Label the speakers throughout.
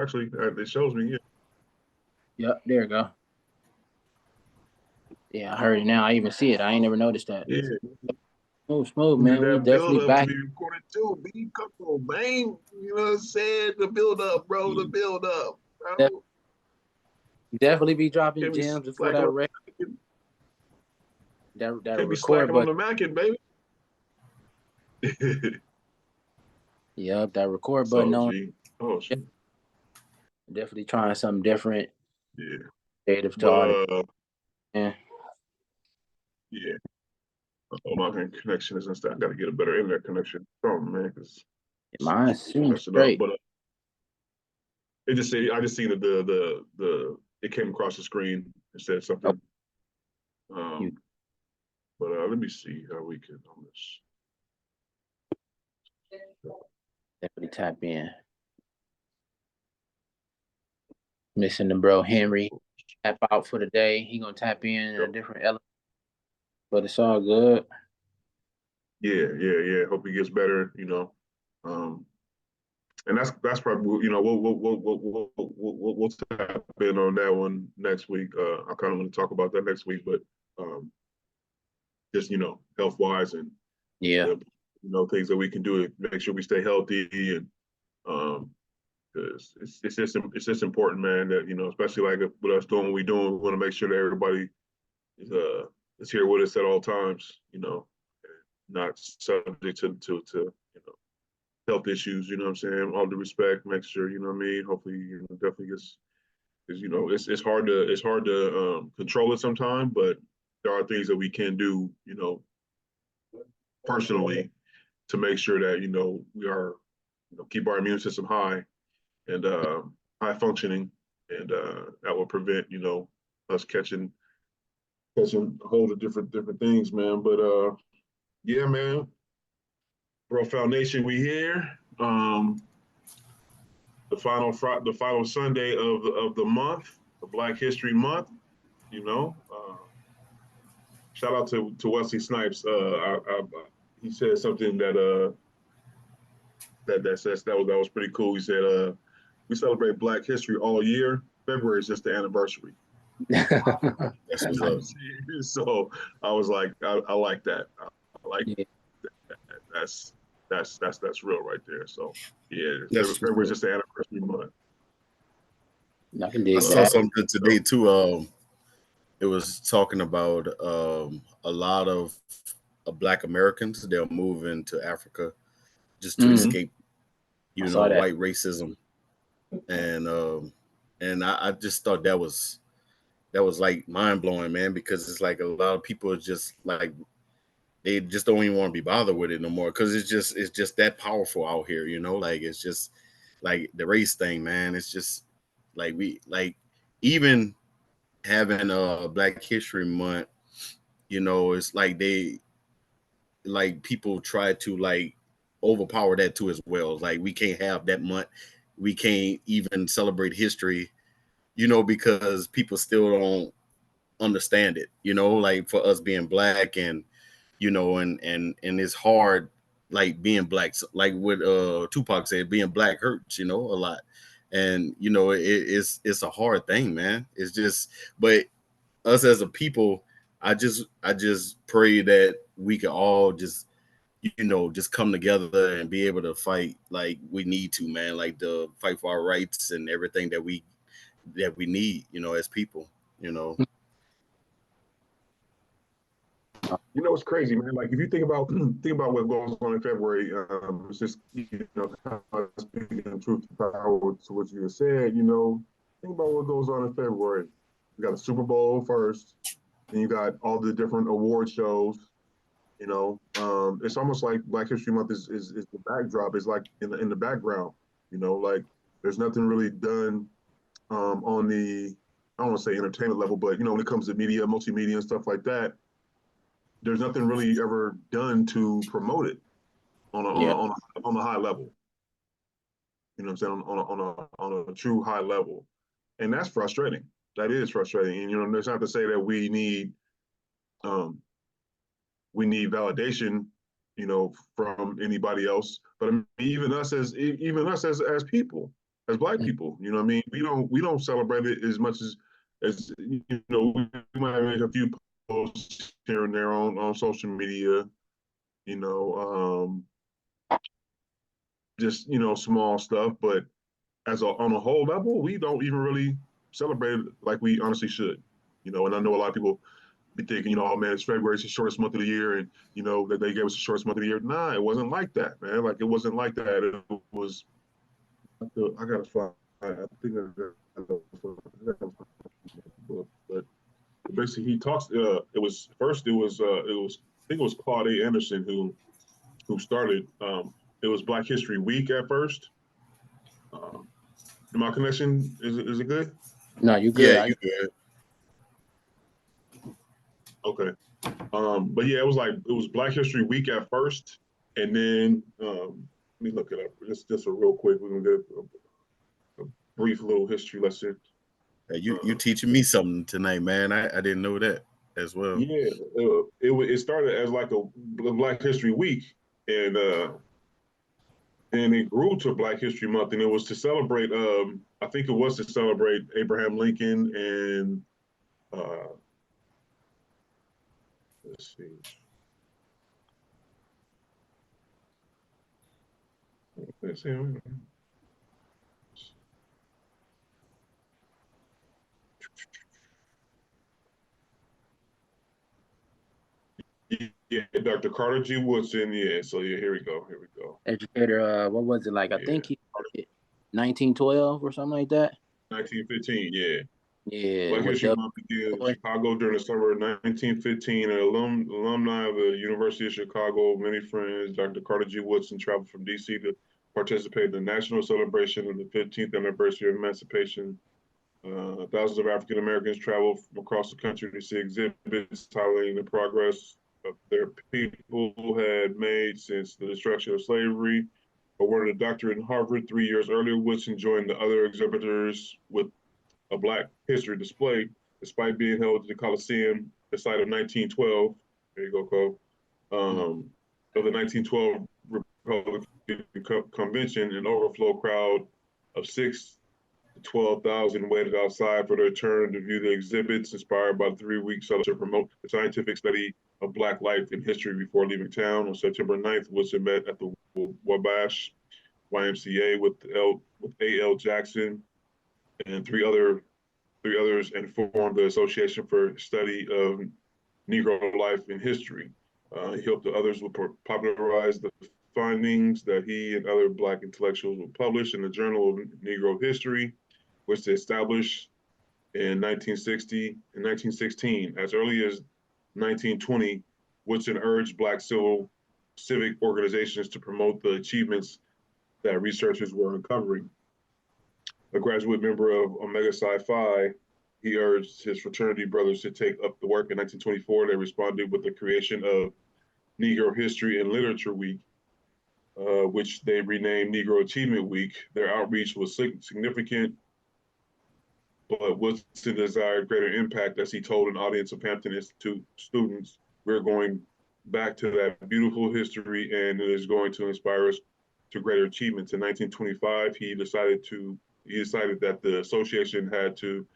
Speaker 1: actually. It shows me. Yeah.
Speaker 2: Yep, there you go. Yeah, I heard it now. I even see it. I ain't never noticed that.
Speaker 1: Yeah.
Speaker 2: Smooth, man. We
Speaker 1: That build
Speaker 2: definitely
Speaker 1: up to
Speaker 2: back.
Speaker 1: be recorded too. B, come on, man. You know what I'm saying? The build up, bro. The build up, bro.
Speaker 2: Definitely be dropping
Speaker 1: Can't be
Speaker 2: gems before
Speaker 1: slacking
Speaker 2: that
Speaker 1: on
Speaker 2: record. That
Speaker 1: Can't be
Speaker 2: record
Speaker 1: slacking on
Speaker 2: button.
Speaker 1: the Mackin, baby.
Speaker 2: Yep, that record button
Speaker 1: So,
Speaker 2: on.
Speaker 1: G. Oh, shit.
Speaker 2: Definitely trying something different.
Speaker 1: Yeah.
Speaker 2: Creative to artists.
Speaker 1: But,
Speaker 2: Yeah.
Speaker 1: yeah. Oh, my connection is instant. I got to get a better internet connection. Oh, man, because
Speaker 2: Mine seems
Speaker 1: messed it up.
Speaker 2: straight.
Speaker 1: But I just see that it came across the screen and said
Speaker 2: Oh,
Speaker 1: something. But let me see how we can on this.
Speaker 2: definitely tap in. Missing the bro Henry. Tap out for the day. He gonna tap in a different element. But it's all good.
Speaker 1: Yeah. Hope he gets better. And that's probably we'll tap in on that one next week. I kind of want to talk about that next week, but just health wise and
Speaker 2: Yeah.
Speaker 1: things that we can do to make sure we stay healthy and because it's just important, man. That especially like with us doing what we doing, we want to make sure that everybody is here with us at all times. Not subject to health issues. You know what I'm saying? All due respect, make sure you know what I mean. Hopefully, definitely gets because it's hard to control it sometimes, but there are things that we can do, personally to make sure that we are keep our immune system high and high functioning, and that will prevent us catching a hold of different things, man. But yeah, man, Brofound Nation, we here. The final Sunday of the month, the Black History Month. Shout out to Wesley Snipes. He said something that was pretty cool. He said, "We celebrate Black History all year. February is just the anniversary."
Speaker 3: That's what's up.
Speaker 1: So I was like, I like that. I like
Speaker 2: Yeah.
Speaker 1: that's real right there. So yeah,
Speaker 3: That's
Speaker 1: February is just the anniversary month.
Speaker 2: I can dig
Speaker 3: I saw
Speaker 2: that.
Speaker 3: something today too. It was talking about a lot of Black Americans. They're moving to Africa just to escape,
Speaker 2: saw that.
Speaker 3: white racism, and I just thought that was like mind blowing, man, because it's like a lot of people are just like they just don't even want to be bothered with it no more because it's just that powerful out here, like it's just like the race thing, man. It's just like even having a Black History Month, it's like people try to like overpower that too as well. Like we can't have that month, we can't even celebrate history, because people still don't understand it, like for us being Black and and it's hard, like being Black, like what Tupac said, being Black hurts, a lot. And it's a hard thing, man. It's just, but us as a people, I just pray that we can all just just come together and be able to fight like we need to, man, like to fight for our rights and everything that we need, as people,
Speaker 1: It's crazy, man. Like if you think about what goes on in February, it's just kind of speaking the truth to power to what you just said. Think about what goes on in February. You got the Super Bowl first, then you got all the different award shows. It's almost like Black History Month is the backdrop. It's like in the background. Like there's nothing really done on the, I don't want to say entertainment level, but when it comes to media, multimedia and stuff like that, there's nothing really ever done to promote it on a high level. You know what I'm saying? On a true high level, and that's frustrating. That is frustrating. And there's not to say that we need validation, from anybody else, but I mean, even us as people, as Black people. You know what I mean? We don't celebrate it as much as you know. We might make a few posts here and there on social media. You know, just small stuff, but on a whole level, we don't even really celebrate it like we honestly should. And I know a lot of people be thinking, oh man, it's February, it's the shortest month of the year, and that they gave us the shortest month of the year. Nah, it wasn't like that, man. Like it wasn't like that. It was. I gotta find. I think I gotta find the book, but basically he talks. It was first. I think it was Claude A. Anderson who started. It was Black History Week at first. Um, my connection is it good?
Speaker 2: No, you good.
Speaker 3: Yeah, you good.
Speaker 1: Okay. But yeah, it was Black History Week at first, and then let me look it up. Just a real quick. We're gonna get a brief little history lesson.
Speaker 3: Hey, you teaching me something tonight, man. I didn't know that as well.
Speaker 1: Yeah, it started as like a Black History Week, and it grew to Black History Month, and it was to celebrate. I think it was to celebrate Abraham Lincoln and let's see. Let's see. Yeah, Dr. Carter G. Woodson. Yeah, so yeah, here we go. Here we go.
Speaker 2: Educator, what was it like? I think he started 1912 or something like that.
Speaker 1: 1915, yeah.
Speaker 2: Yeah,
Speaker 1: Black
Speaker 2: with
Speaker 1: History
Speaker 2: the
Speaker 1: Month began in Chicago during the summer of 1915. An alumni of the University of Chicago, many friends, Dr. Carter G. Woodson traveled from D.C. to participate in the national celebration of the 15th anniversary of emancipation. Thousands of African Americans traveled from across the country to see exhibits highlighting the progress of their people had made since the destruction of slavery. Awarded a doctorate in Harvard 3 years earlier, Woodson joined the other exhibitors with a Black history display, despite being held at the Coliseum, the site of 1912. There you go, Cole. Of the 1912 Republican Convention, an overflow crowd of 6 to 12,000 waited outside for their turn to view the exhibits, inspired by the 3-week celebration to promote the scientific study of Black life and history before leaving town. On September 9th, Woodson met at the Wabash YMCA with A.L. Jackson and three others, and formed the Association for Study of Negro Life and History. He hoped the others would popularize the findings that he and other Black intellectuals would publish in the Journal of Negro History, which they established in 1960 and 1916. As early as 1920, Woodson urged Black civic organizations to promote the achievements that researchers were uncovering. A graduate member of Omega Psi Phi, he urged his fraternity brothers to take up the work. In 1924, they responded with the creation of Negro History and Literature Week, which they renamed Negro Achievement Week. Their outreach was significant, but Woodson desired greater impact as he told an audience of Hampton Institute students, "We're going back to that beautiful history and it is going to inspire us to greater achievements." In 1925, he decided that the association had to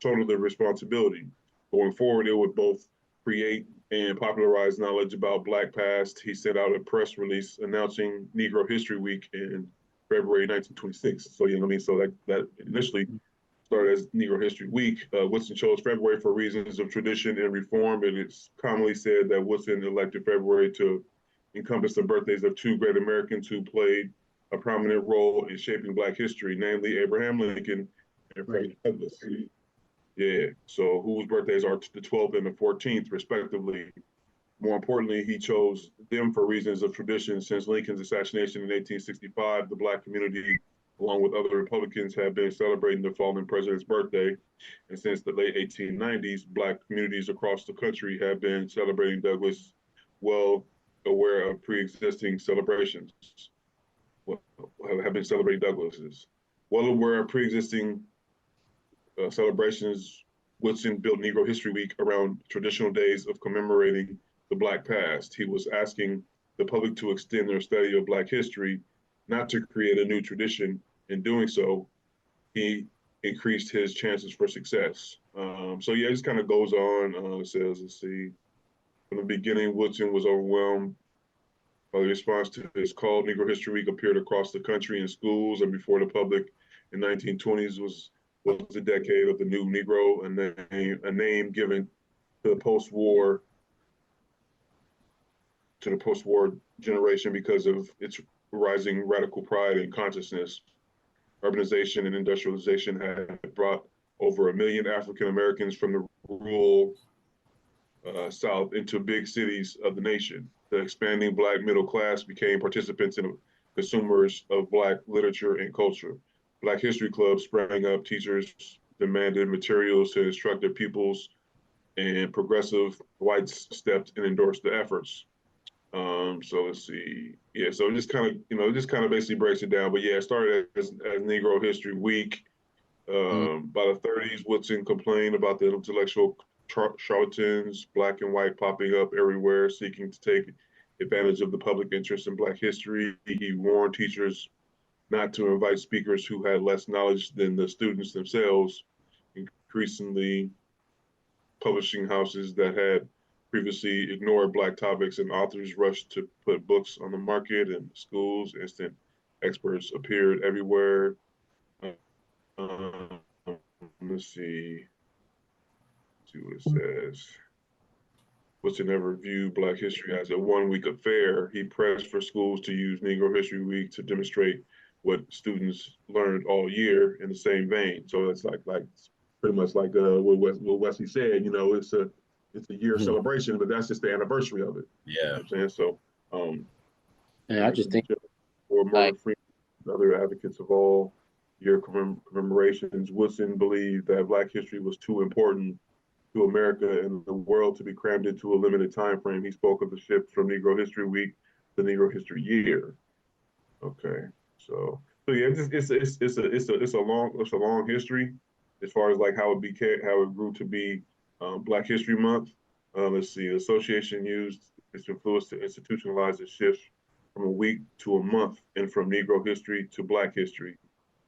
Speaker 1: shoulder the responsibility. Going forward, it would both create and popularize knowledge about Black past. He sent out a press release announcing Negro History Week in February 1926. So, you know what I mean? So that initially started as Negro History Week. Woodson chose February for reasons of tradition and reform. It is commonly said that Woodson elected February to encompass the birthdays of two great Americans who played a prominent role in shaping Black history, namely Abraham Lincoln and Frederick Douglass. Yeah, so whose birthdays are the 12th and the 14th, respectively. More importantly, he chose them for reasons of tradition. Since Lincoln's assassination in 1865, the Black community, along with other Republicans, have been celebrating the fallen president's birthday. And since the late 1890s, Black communities across the country have been celebrating Douglass, well aware of pre-existing celebrations. Have been celebrating Douglass's. Well aware of pre-existing celebrations, Woodson built Negro History Week around traditional days of commemorating the Black past. He was asking the public to extend their study of Black history, not to create a new tradition. In doing so, he increased his chances for success. So yeah, it just kind of goes on. It says, let's see, from the beginning, Woodson was overwhelmed by the response to his call. Negro History Week appeared across the country in schools and before the public in 1920s was the decade of the new Negro, a name given to the post-war generation because of its rising radical pride and consciousness. Urbanization and industrialization had brought over 1 million African Americans from the rural South into big cities of the nation. The expanding Black middle class became participants and consumers of Black literature and culture. Black history clubs sprang up, teachers demanded materials to instruct their pupils, and progressive whites stepped and endorsed the efforts. So let's see. Yeah, so it just kind of, just kind of basically breaks it down. But yeah, it started as Negro History Week. By the 30s, Woodson complained about the intellectual charlatans, Black and white, popping up everywhere, seeking to take advantage of the public interest in Black history. He warned teachers not to invite speakers who had less knowledge than the students themselves. Increasingly, publishing houses that had previously ignored Black topics and authors rushed to put books on the market, and schools. Instant experts appeared everywhere. Let's see what it says. Woodson never viewed Black history as a one-week affair. He pressed for schools to use Negro History Week to demonstrate what students learned all year in the same vein. So it's like pretty much like what Wesley said. It's a year celebration, but that's just the anniversary of it.
Speaker 3: Yeah,
Speaker 1: you know what I'm saying so.
Speaker 2: And I just think,
Speaker 1: for Morgan Freeman, other advocates of all year commemorations, Woodson believed that Black history was too important to America and the world to be crammed into a limited time frame. He spoke of the shift from Negro History Week to Negro History Year. Okay, so yeah, it's a long history as far as like how it grew to be Black History Month. Let's see, the association used its influence to institutionalize the shift from a week to a month and from Negro history to Black history.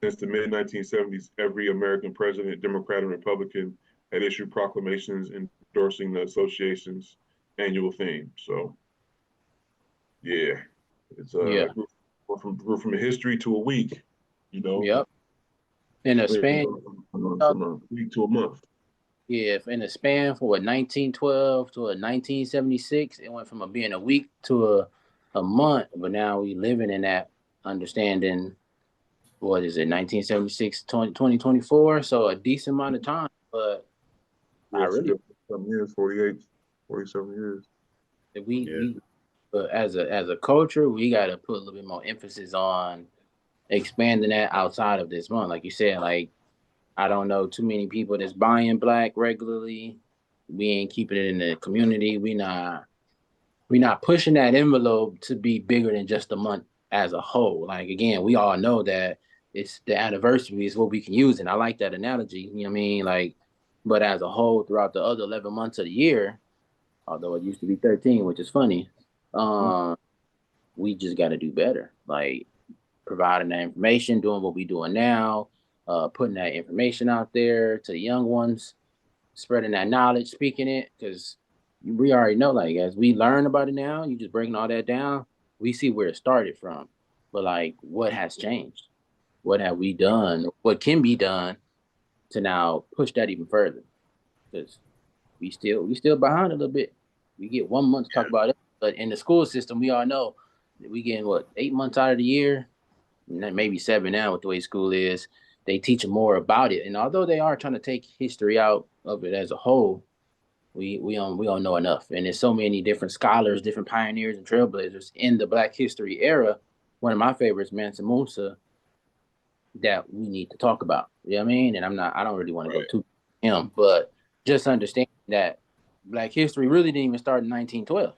Speaker 1: Since the mid-1970s, every American president, Democrat and Republican, had issued proclamations endorsing the association's annual theme. So, yeah, it's grew from a history to a week,
Speaker 2: Yep. In a span
Speaker 1: from a week to a month.
Speaker 2: Yeah, in a span for 1912 to a 1976, it went from being a week to a month. But now we living in that understanding. What is it, 1976, 2024? So a decent amount of time. But
Speaker 1: yeah, I really some years, 48, 47 years.
Speaker 2: But as a culture, we got to put a little bit more emphasis on expanding that outside of this month. Like you said, like, I don't know too many people that's buying Black regularly. We ain't keeping it in the community. We not pushing that envelope to be bigger than just a month as a whole. Like, again, we all know that it's the anniversary is what we can use. And I like that analogy. You know what I mean? Like, but as a whole, throughout the other 11 months of the year, although it used to be 13, which is funny, we just got to do better. Like, providing that information, doing what we're doing now, putting that information out there to the young ones, spreading that knowledge, speaking it, because we already know, like, as we learn about it now, you just breaking all that down, we see where it started from. But, like, what has changed? What have we done? What can be done to now push that even further? Because we still behind a little bit. We get 1 month to talk about it, but in the school system, we all know that we getting 8 months out of the year, maybe 7 now with the way school is. They teach them more about it, and although they are trying to take history out of it as a whole, we don't know enough. And there's so many different scholars, different pioneers and trailblazers in the Black history era. One of my favorites, Mansa Musa, that we need to talk about. You know what I mean? And I don't really want to go to him, but just understand that Black history really didn't even start in 1912.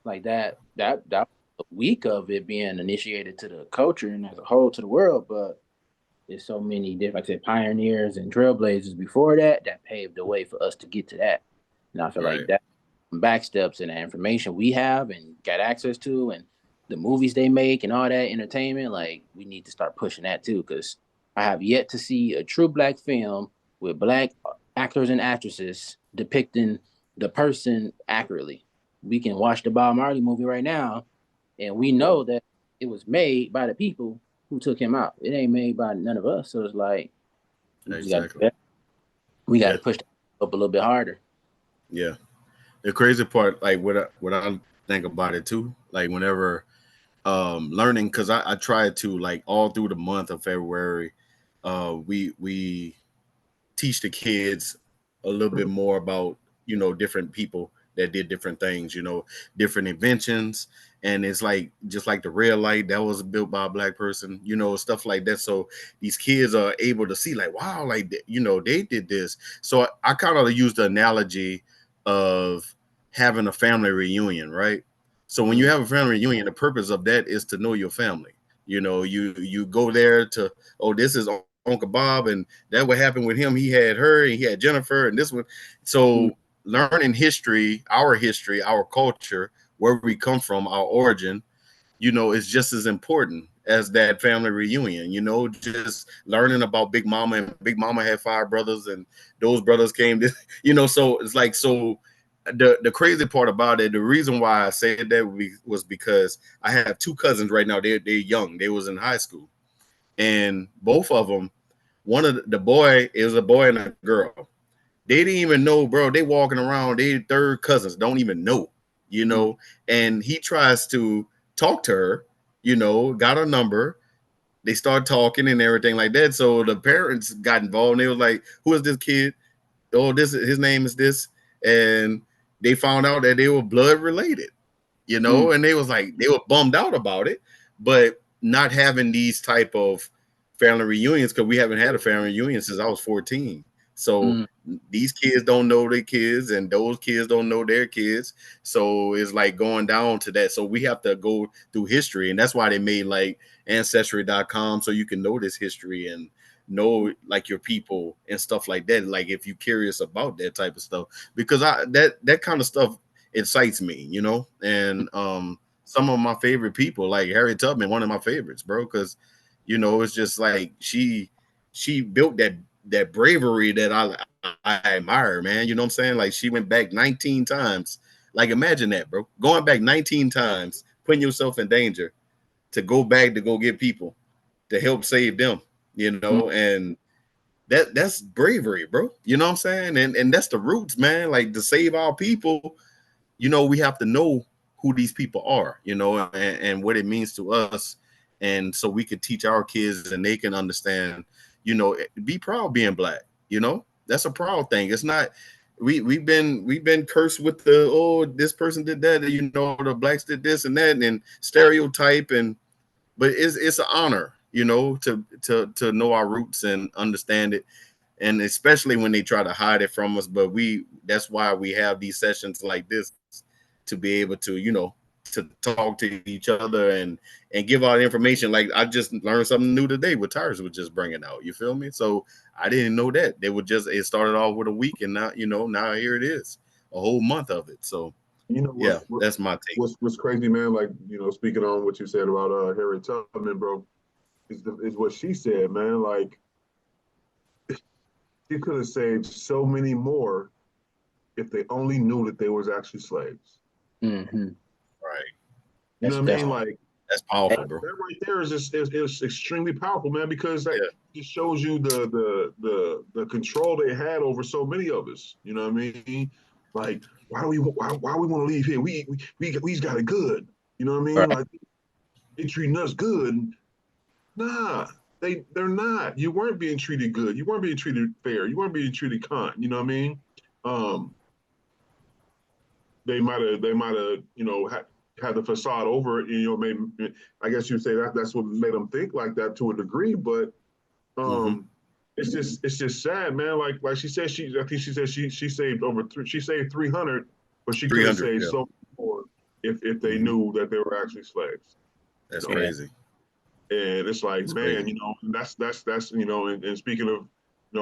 Speaker 2: Like that a week of it being initiated to the culture and as a whole to the world, but there's so many different, like I said, pioneers and trailblazers before that paved the way for us to get to that. And I feel like that backsteps and the information we have and got access to and the movies they make and all that entertainment, like, we need to start pushing that too, because I have yet to see a true black film with black actors and actresses depicting the person accurately. We can watch the Bob Marley movie right now, and we know that it was made by the people who took him out. It ain't made by none of us. So it's like
Speaker 3: Exactly.
Speaker 2: we got
Speaker 3: Yeah.
Speaker 2: to push up a little bit harder.
Speaker 3: Yeah. The crazy part, like what I think about it too, like whenever learning, because I try to, like, all through the month of February, we teach the kids a little bit more about, different people that did different things, different inventions. And it's like, just like the red light that was built by a black person, stuff like that. So these kids are able to see, like, wow, like, they did this. So I kind of use the analogy of having a family reunion, right? So when you have a family reunion, the purpose of that is to know your family. You go there to, oh, this is Uncle Bob, and that what happened with him. He had her, and he had Jennifer, and this one. So learning history, our culture, where we come from, our origin, is just as important as that family reunion. Just learning about Big Mama, and Big Mama had 5 brothers, and those brothers came to, so it's like, so the crazy part about it, the reason why I said that was because I have 2 cousins right now. They're young. They was in high school, and both of them, one of the boy, it was a boy and a girl. They didn't even know, bro. They walking around, they third cousins, don't even know, and he tries to talk to her, got her number. They start talking and everything like that. So the parents got involved, and they was like, who is this kid? Oh, his name is this. And they found out that they were blood related, and they was like, they were bummed out about it, but not having these type of family reunions, because we haven't had a family reunion since I was 14. So these kids don't know their kids, and those kids don't know their kids. So it's like going down to that. So we have to go through history, and that's why they made like ancestry.com, so you can know this history and know, like, your people and stuff like that. Like, if you're curious about that type of stuff, because that kind of stuff excites me, and some of my favorite people, like Harriet Tubman, one of my favorites, bro, because it's just like she built that bravery that I admire, man. You know what I'm saying? Like, she went back 19 times. Like, imagine that, bro. Going back 19 times, putting yourself in danger to go back to go get people to help save them, and that's bravery, bro. You know what I'm saying? And that's the roots, man. Like, to save our people, we have to know who these people are, and what it means to us. And so we could teach our kids, and they can understand, be proud being black, that's a proud thing. It's not, we've been cursed with the, oh, this person did that, the blacks did this and that, and stereotype, but it's an honor, to know our roots and understand it. And especially when they try to hide it from us. But that's why we have these sessions like this, to be able to, to talk to each other and give out information. Like, I just learned something new today with Tyrus was just bringing out. You feel me? So I didn't know that. It started off with a week, and now, now here it is, a whole month of it. So yeah, that's my take.
Speaker 1: What's crazy, man? Like, speaking on what you said about Harriet Tubman, bro, is what she said, man. Like, she could have saved so many more if they only knew that they was actually slaves.
Speaker 2: Mm-hmm.
Speaker 3: Right.
Speaker 1: You know what I mean? Like,
Speaker 3: that's powerful, bro.
Speaker 1: That right there is just is extremely powerful, man, because that just shows you the control they had over so many of us. You know what I mean? Like, why we want to leave here? We's got it good. You know what I mean?
Speaker 2: Right.
Speaker 1: Like, they treating us good. Nah, they're not. You weren't being treated good. You weren't being treated fair. You weren't being treated kind. You know what I mean? They might have had the facade over it. Maybe, I guess you'd say that's what made them think like that to a degree. But it's just sad, man. Like she said, I think she said she saved she saved 300, but she could have saved so much more if they knew that they were actually slaves.
Speaker 3: That's crazy.
Speaker 1: And it's like, man, that's and speaking of,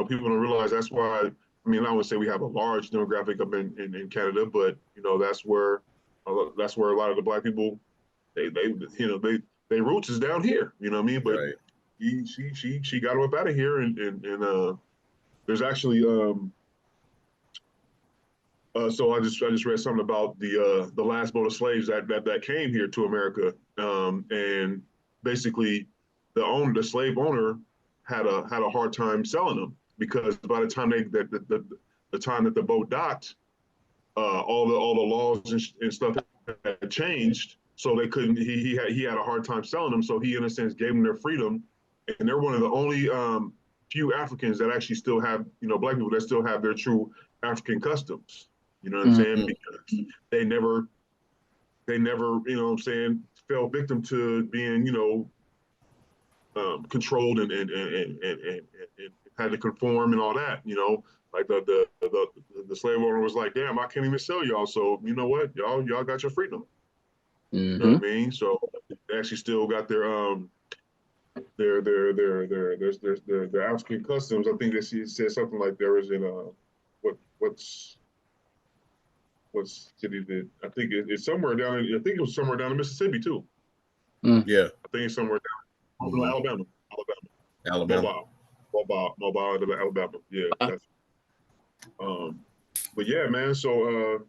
Speaker 1: people don't realize that's why. I mean, I would say we have a large demographic up in Canada, but that's where a lot of the black people they roots is down here. You know what I mean? But she got him up out of here, and there's actually so I just read something about the last boat of slaves that came here to America, and basically the slave owner had a hard time selling them because by the time the time that the boat docked, all the laws and stuff had changed, so they couldn't. He had a hard time selling them, so he in a sense gave them their freedom, and they're one of the only few Africans that actually still have, black people that still have their true African customs. You know what I'm saying? Because they never, fell victim to being, controlled and had to conform and all that. Like the slave owner was like, damn, I can't even sell y'all. So you know what, y'all got your freedom. You know what I mean? So they actually still got their African customs. I think they said something like there is in what city did I think it's somewhere down in, I think it was somewhere down in Mississippi too.
Speaker 3: Yeah,
Speaker 1: I think it's somewhere down Alabama. Mobile, Alabama. Yeah, that's but yeah, man. So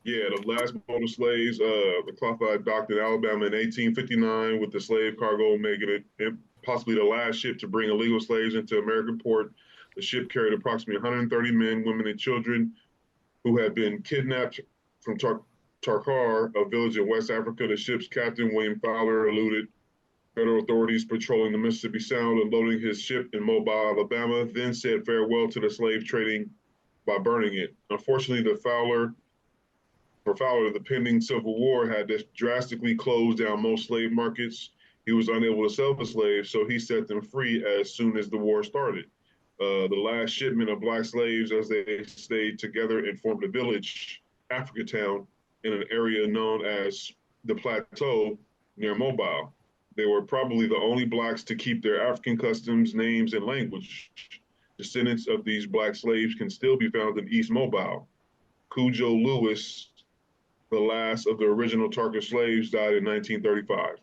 Speaker 1: yeah, the last boat of slaves, the Clothiad docked in Alabama in 1859 with the slave cargo making it possibly the last ship to bring illegal slaves into American port. The ship carried approximately 130 men, women, and children who had been kidnapped from Tarkar, a village in West Africa. The ship's captain, William Fowler, eluded federal authorities patrolling the Mississippi Sound and loading his ship in Mobile, Alabama, then said farewell to the slave trading by burning it. Unfortunately, for Fowler, the pending Civil War had drastically closed down most slave markets. He was unable to sell the slaves, so he set them free as soon as the war started. The last shipment of black slaves, as they stayed together and formed a village, Africatown, in an area known as the Plateau near Mobile. They were probably the only blacks to keep their African customs, names, and language. Descendants of these black slaves can still be found in East Mobile. Cujo Lewis, the last of the original Turkish slaves, died in 1935.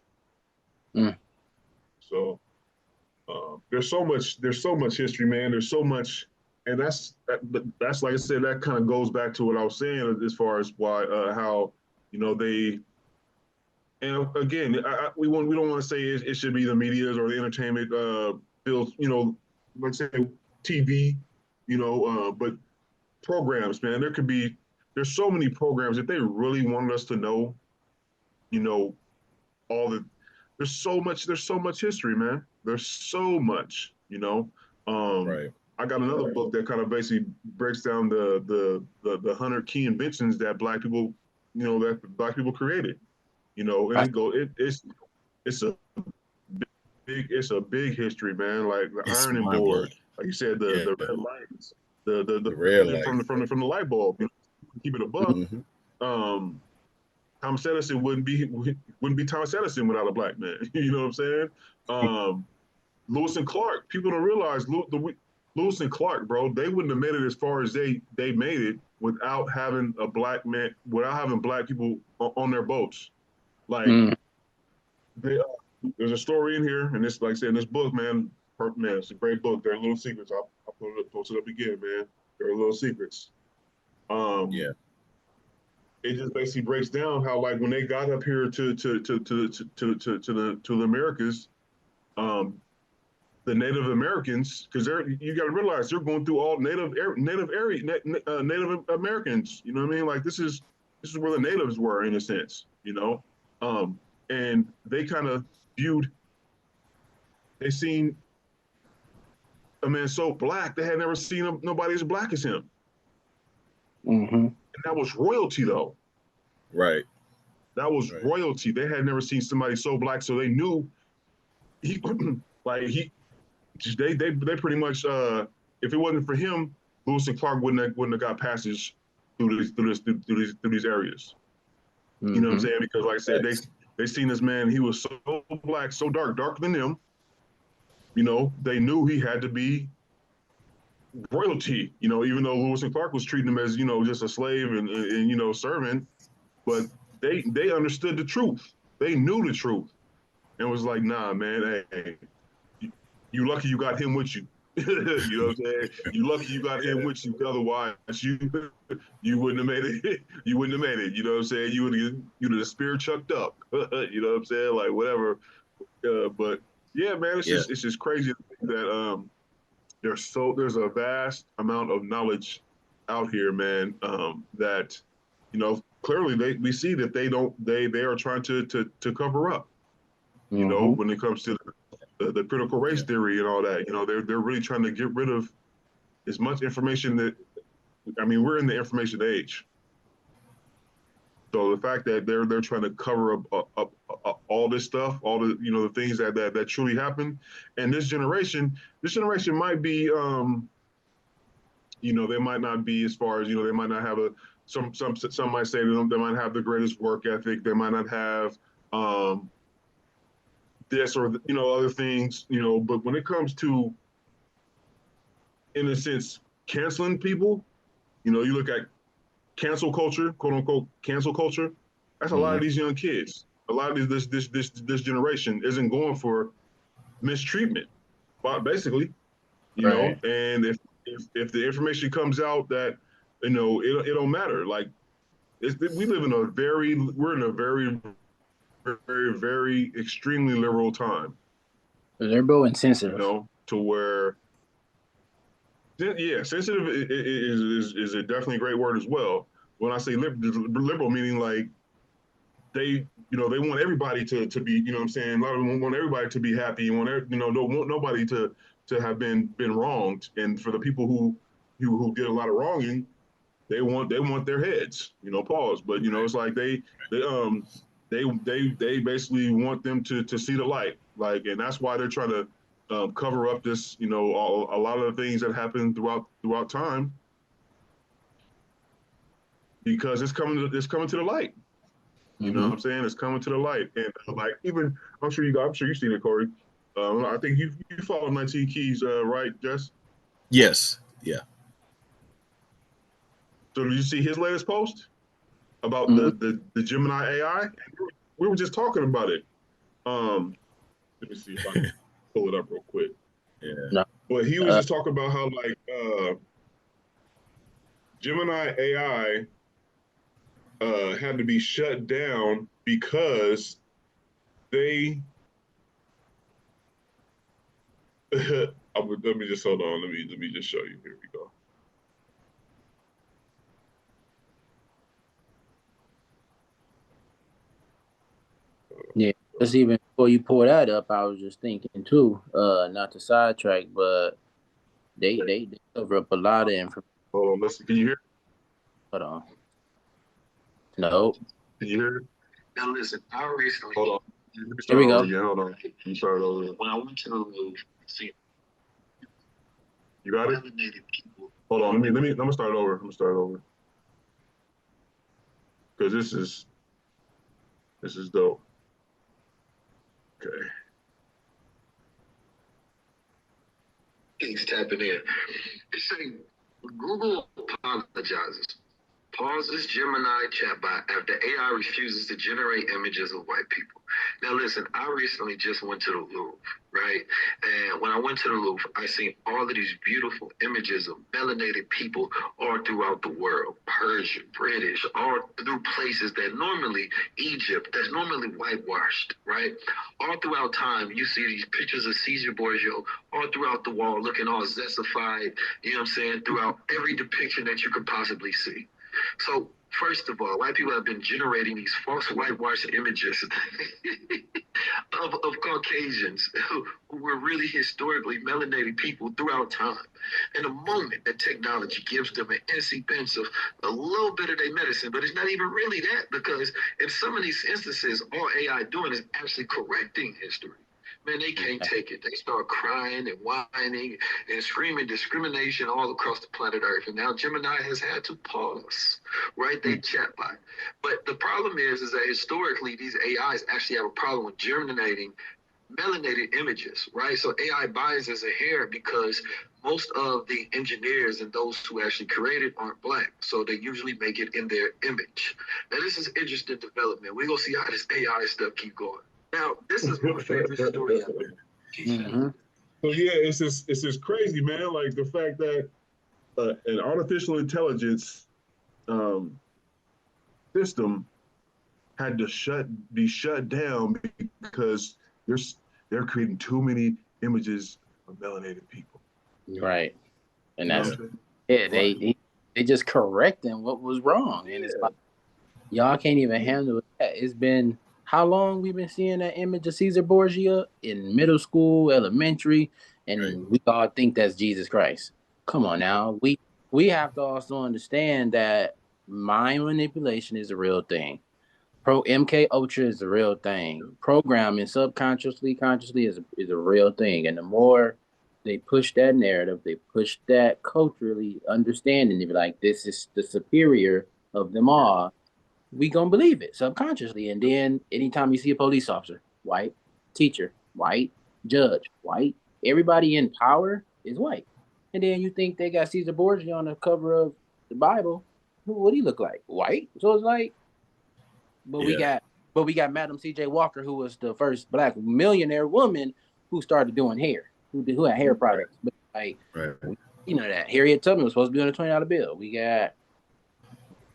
Speaker 1: So there's so much history, man. There's so much, and that's like I said, that kind of goes back to what I was saying as far as why how they. And again, we don't want to say it should be the media's or the entertainment fields, let's say TV, but programs, man. There's so many programs if they really wanted us to know, there's so much history, man. There's so much,
Speaker 3: right.
Speaker 1: I got another book that kind of basically breaks down the 100 key inventions that black people, created. And it's a big history, man. Like the
Speaker 3: It's
Speaker 1: ironing
Speaker 3: mind blowing.
Speaker 1: board, like you said, the red lights, the
Speaker 3: red
Speaker 1: from the light bulb. Keep it above. Thomas Edison wouldn't be Thomas Edison without a black man. You know what I'm saying? Lewis and Clark. People don't realize Lewis and Clark, bro. They wouldn't have made it as far as they made it without having a black man, without having black people on their boats. Like, there's a story in here, and this, like I said, in this book, man, it's a great book. There are little secrets. I'll post it up again, man. There are little secrets.
Speaker 3: Yeah.
Speaker 1: It just basically breaks down how, like, when they got up here to the Americas, the Native Americans, because you got to realize they're going through all Native Americans. You know what I mean? Like this is where the natives were in a sense. And they kind of they seen a man so black they had never seen nobody as black as him. And that was royalty, though.
Speaker 3: Right.
Speaker 1: That was royalty. They had never seen somebody so black, so they knew they pretty much if it wasn't for him, Lewis and Clark wouldn't have got passage through these areas. You know what I'm saying? Because like I said, they seen this man. He was so black, so darker than them. They knew he had to be royalty. Even though Lewis and Clark was treating him as just a slave and servant, but they understood the truth. They knew the truth, and was like, nah, man, hey, you lucky you got him with you. You know what I'm saying? You lucky you got him with you. Otherwise, you wouldn't have made it. You wouldn't have made it. You know what I'm saying? You'd have spear chucked up. You know what I'm saying? Like whatever. But yeah, man,
Speaker 3: Yeah.
Speaker 1: it's just crazy that there's a vast amount of knowledge out here, man. That clearly we see that they are trying to cover up.
Speaker 2: Mm-hmm.
Speaker 1: When it comes to the critical race theory and all that, they're really trying to get rid of as much information that, I mean, we're in the information age. So the fact that they're trying to cover up all this stuff, all the things that truly happened, and this generation might be, they might not be as far as they might not have some might say they might have the greatest work ethic, they might not have this or other things, but when it comes to, in a sense, canceling people, you look at cancel culture, quote unquote cancel culture. That's a lot of these young kids. A lot of this generation isn't going for mistreatment, but basically,
Speaker 2: Right.
Speaker 1: and if the information comes out that it don't matter. Like we're in a very very very extremely liberal time.
Speaker 2: They're real insensitive.
Speaker 1: To where yeah, sensitive is a definitely a great word as well. When I say liberal, meaning like they want everybody to be, what I'm saying, a lot of them want everybody to be happy, and don't want nobody to have been wronged. And for the people who did a lot of wronging, they want their heads, pause. But it's like they basically want them to see the light, like, and that's why they're trying to cover up this, a lot of the things that happen throughout time, because it's coming to the light. You know what I'm saying? It's coming to the light, and like even I'm sure you've seen it, Corey. I think you follow 19 Keys, right, Jess?
Speaker 3: Yes. Yeah.
Speaker 1: So did you see his latest post about
Speaker 2: Mm-hmm.
Speaker 1: the Gemini AI? We were just talking about it. Let me see if I can pull it up real quick.
Speaker 3: Yeah.
Speaker 2: No.
Speaker 1: But he was just talking about how like Gemini AI had to be shut down because they let me just hold on. Let me just show you. Here we go.
Speaker 2: Yeah. Just even before you pull that up, I was just thinking too, not to sidetrack, but they cover up a lot of information.
Speaker 1: Hold on, listen. Can you hear?
Speaker 2: Hold on. No.
Speaker 1: Can you hear? Now listen, I recently. Hold on. Let me
Speaker 2: Here
Speaker 1: start
Speaker 2: we
Speaker 1: over
Speaker 2: go.
Speaker 1: again. Hold on. Let me start over. When I went to the Louvre, see, you got it. People. Hold on. I'm gonna start over. I'm gonna start over because this is dope. Okay. He's tapping in. It's saying Google apologizes. Pauses Gemini chatbot after AI refuses to generate images of white people. Now, listen, I recently just went to the Louvre, right? And when I went to the Louvre, I seen all of these beautiful images of melanated people all throughout the world, Persian, British, all through places that normally, Egypt, that's normally whitewashed, right? All throughout time, you see these pictures of Caesar Borgia all throughout the wall, looking all zestified, you know what I'm saying, throughout every depiction that you could possibly see. So, first of all, white people have been generating these false whitewashed images of Caucasians who were really historically melanated people throughout time. And the moment that technology gives them an incy pinch of a little bit of their medicine, but it's not even really that, because in some of these instances, all AI doing is actually correcting history. Man, they can't take it. They start crying and whining and screaming discrimination all across the planet Earth. And now Gemini has had to pause, right? They chatbot. But the problem is that historically, these AIs actually have a problem with generating melanated images, right? So AI biases a hair because most of the engineers and those who actually created aren't black. So they usually make it in their image. Now, this is interesting development. We're going to see how this AI stuff keep going.
Speaker 4: Now, this is my favorite story ever.
Speaker 2: Mm-hmm.
Speaker 1: So yeah, it's just crazy, man. Like the fact that an artificial intelligence um, system had to be shut down because there's they're creating too many images of melanated people.
Speaker 2: Right. And
Speaker 1: You know
Speaker 2: that's
Speaker 1: what I'm saying?
Speaker 2: it.
Speaker 1: Right.
Speaker 2: They just correcting what was wrong. And it's like y'all can't even handle that. It's been how long we've been seeing that image of Caesar Borgia in middle school, elementary,
Speaker 3: Right.
Speaker 2: and we all think that's Jesus Christ. Come on now. We have to also understand that mind manipulation is a real thing. Pro MK Ultra is a real thing. Programming subconsciously, consciously is a real thing. And the more they push that narrative, they push that culturally understanding. They be like, this is the superior of them all. We gonna believe it subconsciously. And then anytime you see a police officer, white, teacher, white, judge, white, everybody in power is white. And then you think they got Caesar Borgia on the cover of the Bible. What do he look like? White. So it's like, but we
Speaker 3: Yeah.
Speaker 2: got Madam C.J. Walker, who was the first black millionaire woman who started doing hair, who had hair products. But like,
Speaker 3: Right.
Speaker 2: you know that Harriet Tubman was supposed to be on a $20 bill. We got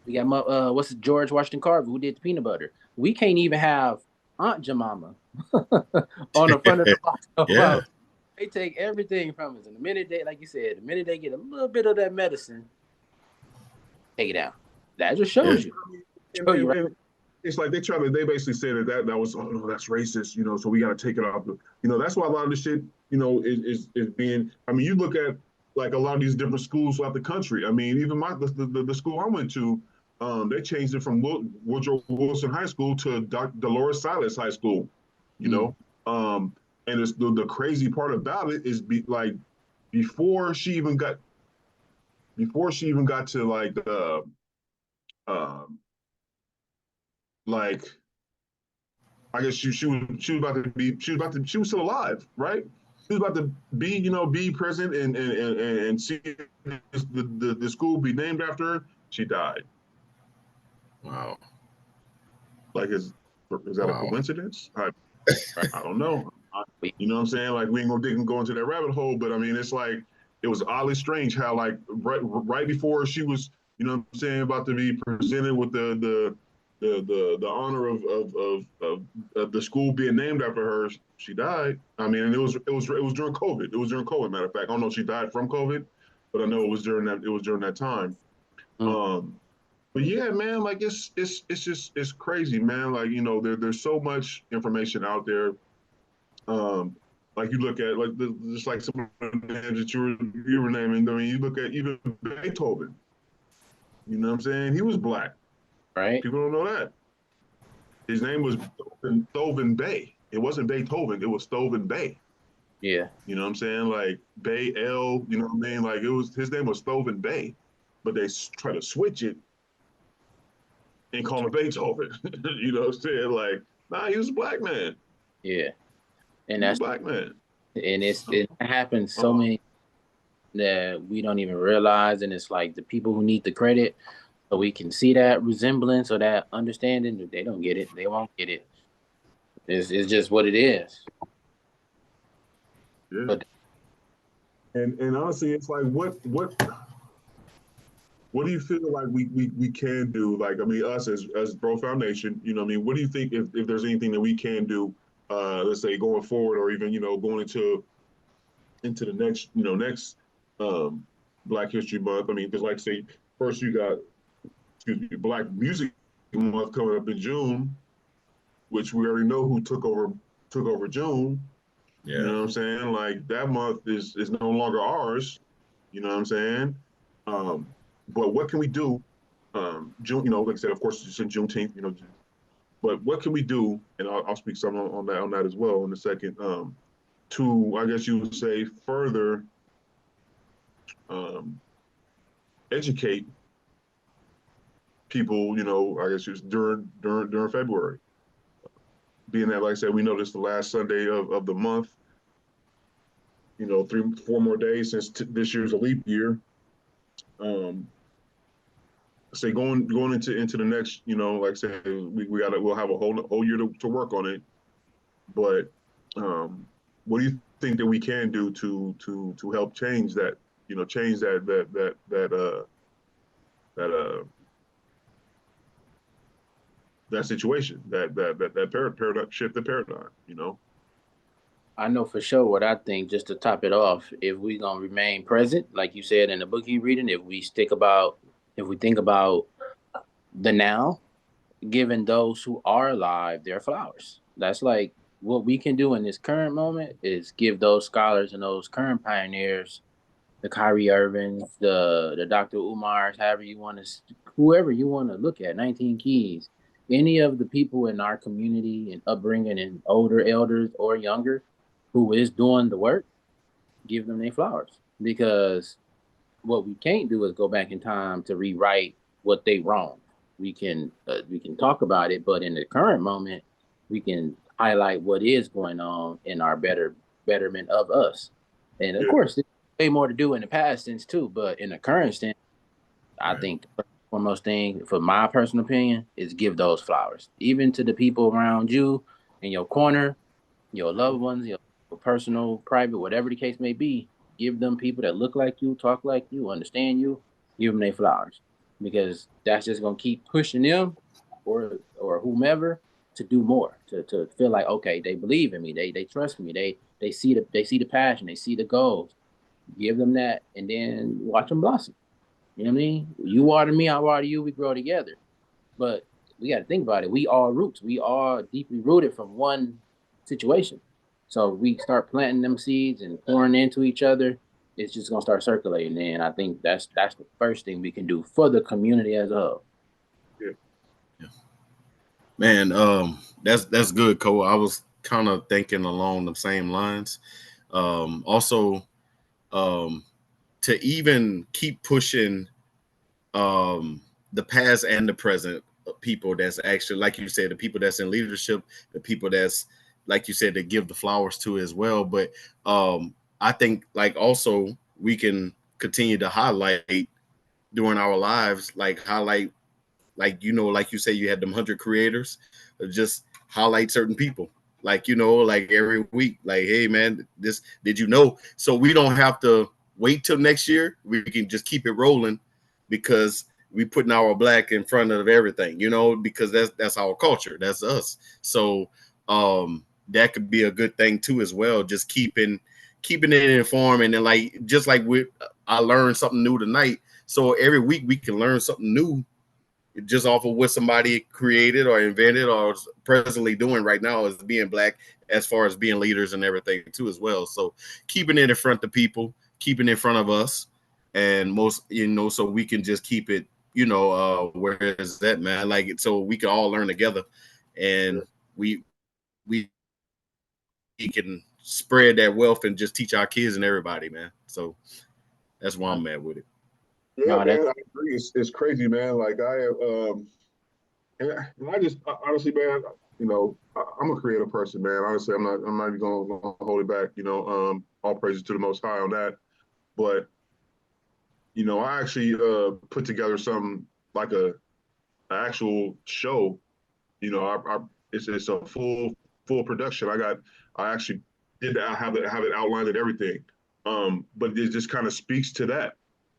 Speaker 2: what's it, George Washington Carver, who did the peanut butter. We can't even have Aunt Jemima on the front of the box.
Speaker 3: Yeah.
Speaker 2: They take everything from us, and the minute they, like you said, the minute they get a little bit of that medicine, take it out. That just
Speaker 3: Yeah.
Speaker 2: shows you.
Speaker 1: And,
Speaker 2: Show you right.
Speaker 1: and it's like they basically said that was, oh no, that's racist, so we got to take it off. That's why a lot of the shit, is being. I mean, you look at like a lot of these different schools throughout the country. I mean, even the school I went to, they changed it from Woodrow Wilson High School to Dolores Silas High School. You know, and it's the crazy part about it is before she even got to um like I guess she was about to be she was still alive, right? She was about to be present and see the school be named after her. She died.
Speaker 3: Wow.
Speaker 1: Like is that a
Speaker 3: Wow.
Speaker 1: coincidence? I don't know. You know what I'm saying? Like we ain't gonna go into that rabbit hole, but I mean it's like it was oddly strange how like right before she was, what I'm saying, about to be presented with the honor of the school being named after her, she died. I mean, and it was during COVID. It was during COVID. Matter of fact, I don't know if she died from COVID, but I know it was during that time. Um, but yeah, man, like it's crazy, man. Like there's so much information out there. Um, like you look at just like some of the names that you were naming. I mean, you look at even Beethoven. You know what I'm saying? He was black.
Speaker 2: Right.
Speaker 1: People don't know that. His name was Thovin Bay. It wasn't Beethoven. It was Thovin Bay.
Speaker 2: Yeah.
Speaker 1: You know what I'm saying? Like Bay L. You know what I mean? Like his name was Thovin Bay, but they try to switch it and call him Beethoven. You know what I'm saying? Like, nah, he was a black man.
Speaker 2: Yeah. And
Speaker 1: He was a
Speaker 2: that's
Speaker 1: black man.
Speaker 2: and it happens so
Speaker 1: Uh,
Speaker 2: many that we don't even realize, and it's like the people who need the credit, so we can see that resemblance or that understanding. They don't get it. They won't get it. It's just what it is.
Speaker 1: yeah.
Speaker 2: But
Speaker 1: And honestly, it's like what do you feel like we can do? Like, I mean, us as Brofound Nation, I mean, what do you think if there's anything that we can do, let's say going forward, or even going into the next um, Black History Month? I mean, because like say first you got Black Music Month coming up in June, which we already know who took over June. You
Speaker 3: Yeah.
Speaker 1: know what I'm saying? Like that month is no longer ours. You know what I'm saying? Um, but what can we do? June, like I said, of course, it's in Juneteenth. But what can we do? And I'll speak some on that as well in a second. To I guess you would say further um, educate people. I guess just during February, being that, like I said, we know this the last Sunday of the month. 3, 4 more days since this year's a leap year. Um, say going into the next, like I said, we'll have a whole year to work on it. But what do you think that we can do to help change that? You know, change that situation, that paradigm, shift the paradigm. You know.
Speaker 2: I know for sure what I think. Just to top it off, if we gonna remain present, like you said in the book you reading, if we think about the now, giving those who are alive their flowers. That's like what we can do in this current moment is give those scholars and those current pioneers, the Kyrie Irvings, the Dr. Umars, whoever you want to look at, 19 Keys, any of the people in our community and upbringing and older elders or younger who is doing the work, give them their flowers. Because what we can't do is go back in time to rewrite what they wrong. We can talk about it, but in the current moment, we can highlight what is going on in our betterment of us. And of
Speaker 1: Yeah.
Speaker 2: course, there's way more to do in the past sense too, but in the current sense, I
Speaker 3: Right.
Speaker 2: think the foremost thing, for my personal opinion, is give those flowers, even to the people around you in your corner, your loved ones, your personal, private, whatever the case may be. Give them people that look like you, talk like you, understand you. Give them their flowers, because that's just gonna keep pushing them, or whomever, to do more, to feel like, okay, they believe in me, they trust me, they see the passion, they see the goals. Give them that, and then watch them blossom. You know what I mean? You water me, I water you. We grow together. But we got to think about it. We all roots. We all deeply rooted from one situation. So we start planting them seeds and pouring into each other. It's just gonna start circulating, and I think that's the first thing we can do for the community as a whole.
Speaker 1: Yeah.
Speaker 3: Yeah. Man, that's good, Cole. I was kind of thinking along the same lines. Also, um, to even keep pushing the past and the present people that's actually, like you said, the people that's in leadership, the people that's, like you said, to give the flowers to as well. But I think like also we can continue to highlight during our lives, like highlight, like, you know, like you say, you had them 100 creators, just highlight certain people, like, you know, like every week, like, hey man, this, did you know? So we don't have to wait till next year. We can just keep it rolling, because we putting our black in front of everything, you know, because that's our culture, that's us. So that could be a good thing too as well, just keeping it informed. And then, like, just like I learned something new tonight, so every week we can learn something new just off of what somebody created or invented or is presently doing right now as being black, as far as being leaders and everything too as well. So keeping it in front of people, keeping it in front of us, and most, you know, so we can just keep it, you know, where is that, man? Like, so we can all learn together, and we we can spread that wealth and just teach our kids and everybody, man. So that's why I'm at with it.
Speaker 1: Yeah,
Speaker 2: No, that
Speaker 1: man, I agree. It's crazy, man. Like and I just honestly, man, you know, I'm a creative person, man. Honestly, I'm not even gonna hold it back. You know, all praises to the Most High on that. But you know, I actually put together something like a an actual show. You know, it's a full production. I actually did that. I have it outlined and everything. But it just kind of speaks to that.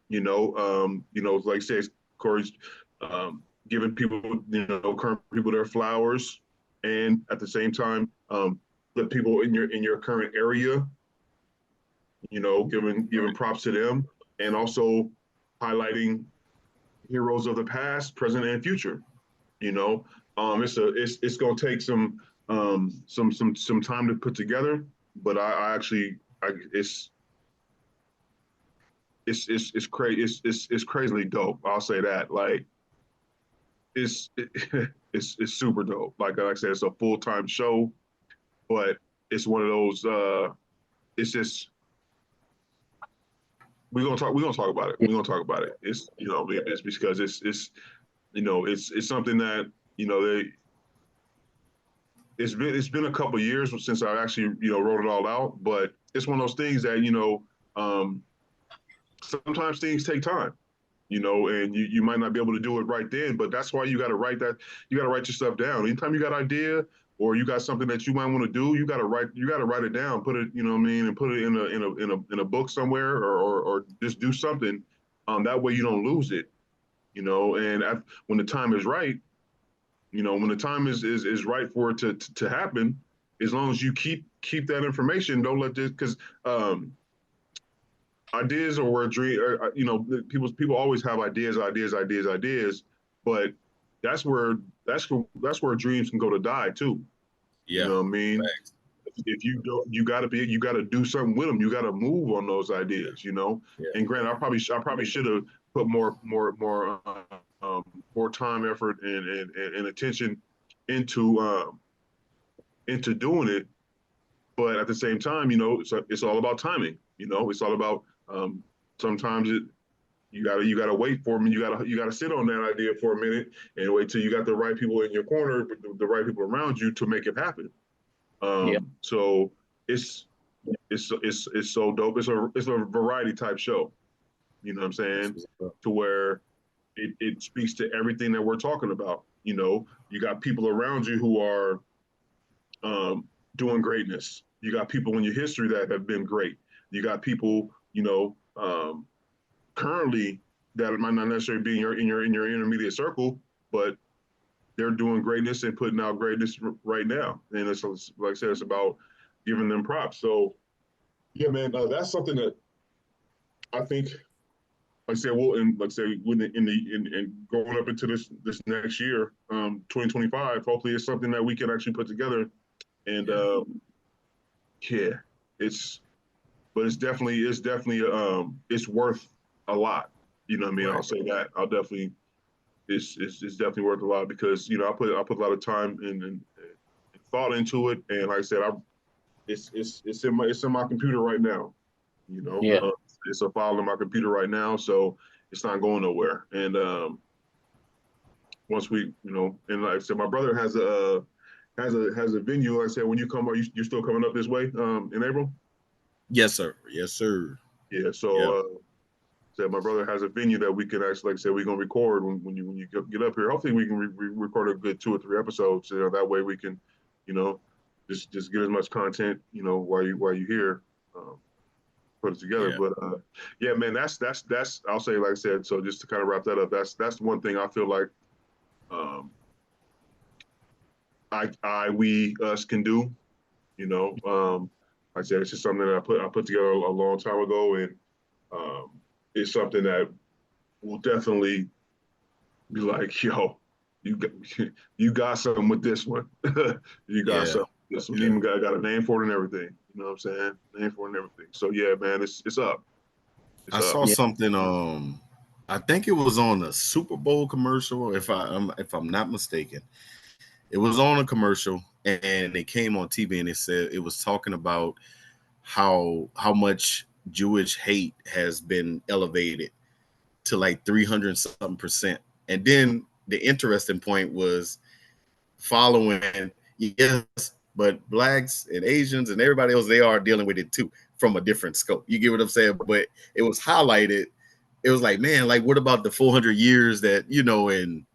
Speaker 1: You know, like I say, Corey's giving people, you know, current people their flowers, and at the same time, let people in your current area, you know, giving props to them, and also highlighting heroes of the past, present, and future. You know, it's gonna take some time to put together, but I actually it's crazy, it's crazily dope. I'll say that. Like it's it, it's super dope. Like I said, it's a full-time show, but it's one of those. It's just we're gonna talk about it. We're gonna talk about it. It's, you know, it's because it's you know, it's something that, you know, it's been a couple of years since I actually, you know, wrote it all out, but it's one of those things that, you know, sometimes things take time, you know, and you might not be able to do it right then, but that's why you got to write that. You got to write your stuff down. Anytime you got an idea, or you got something that you might want to do, you got to write it down, put it, you know what I mean, and put it in a book somewhere, or just do something. That way you don't lose it, you know. And when the time is right, you know, when the time is right for it to happen, as long as you keep that information, don't let this, because ideas or a dream, you know, people always have ideas, but that's where dreams can go to die too. You
Speaker 3: Yeah.
Speaker 1: know what I mean?
Speaker 3: Facts.
Speaker 1: If you don't, you got to do something with them. You got to move on those ideas. You know.
Speaker 3: Yeah.
Speaker 1: And granted, I probably should have put more time, effort, and attention into doing it. But at the same time, you know, it's all about timing. You know, it's all about sometimes you gotta wait for them. You gotta sit on that idea for a minute and wait till you got the right people in your corner, the right people around you to make it happen.
Speaker 2: Yeah.
Speaker 1: So it's so dope. It's a variety type show. You know what I'm saying? To where it speaks to everything that we're talking about. You know, you got people around you who are doing greatness. You got people in your history that have been great. You got people, you know, currently that might not necessarily be in your intermediate circle, but they're doing greatness and putting out greatness right now. And it's like I said, it's about giving them props. So yeah, man, that's something that I think, like I said, well, and like I said, in going up into this next year, 2025, hopefully it's something that we can actually put together. And yeah, it's but it's worth a lot. You know what I mean?
Speaker 3: Right.
Speaker 1: I'll say that. I'll definitely it's definitely worth a lot because you know I put a lot of time and thought into it, and like I said, it's in my computer right now. You know,
Speaker 2: Yeah.
Speaker 1: it's a file in my computer right now, so it's not going nowhere. And once we, you know, and like I said, my brother has a venue. Like I said, when you come, you're still coming up this way in April?
Speaker 3: Yes, sir. Yes, sir.
Speaker 1: Yeah.
Speaker 3: Yeah.
Speaker 1: So said my brother has a venue that we can actually, like I said, we're gonna record when you get up here. Hopefully, we can record a good 2 or 3 episodes. You know, that way we can, you know, just get as much content, you know, while you here, put it together.
Speaker 3: Yeah.
Speaker 1: But yeah, man, that's I'll say, like I said. So just to kind of wrap that up, that's one thing I feel like um, we us can do. You know, like I said, it's just something that I put together a long time ago, and it's something that will definitely be like, yo, you got you got something with this one. You got
Speaker 3: Yeah.
Speaker 1: something. This one
Speaker 3: Yeah.
Speaker 1: even got a name for it and everything. You know what I'm saying? Name for it and everything. So yeah, man, it's up. It's
Speaker 3: I
Speaker 1: up.
Speaker 3: saw
Speaker 2: Yeah.
Speaker 3: something. I think it was on a Super Bowl commercial. If I'm not mistaken, it was on a commercial, and it came on TV, and it said it was talking about how much Jewish hate has been elevated to like 300 something percent. And then the interesting point was following, yes, but blacks and Asians and everybody else, they are dealing with it too from a different scope. You get what I'm saying? But it was highlighted. It was like, man, like what about the 400 years that, you know, and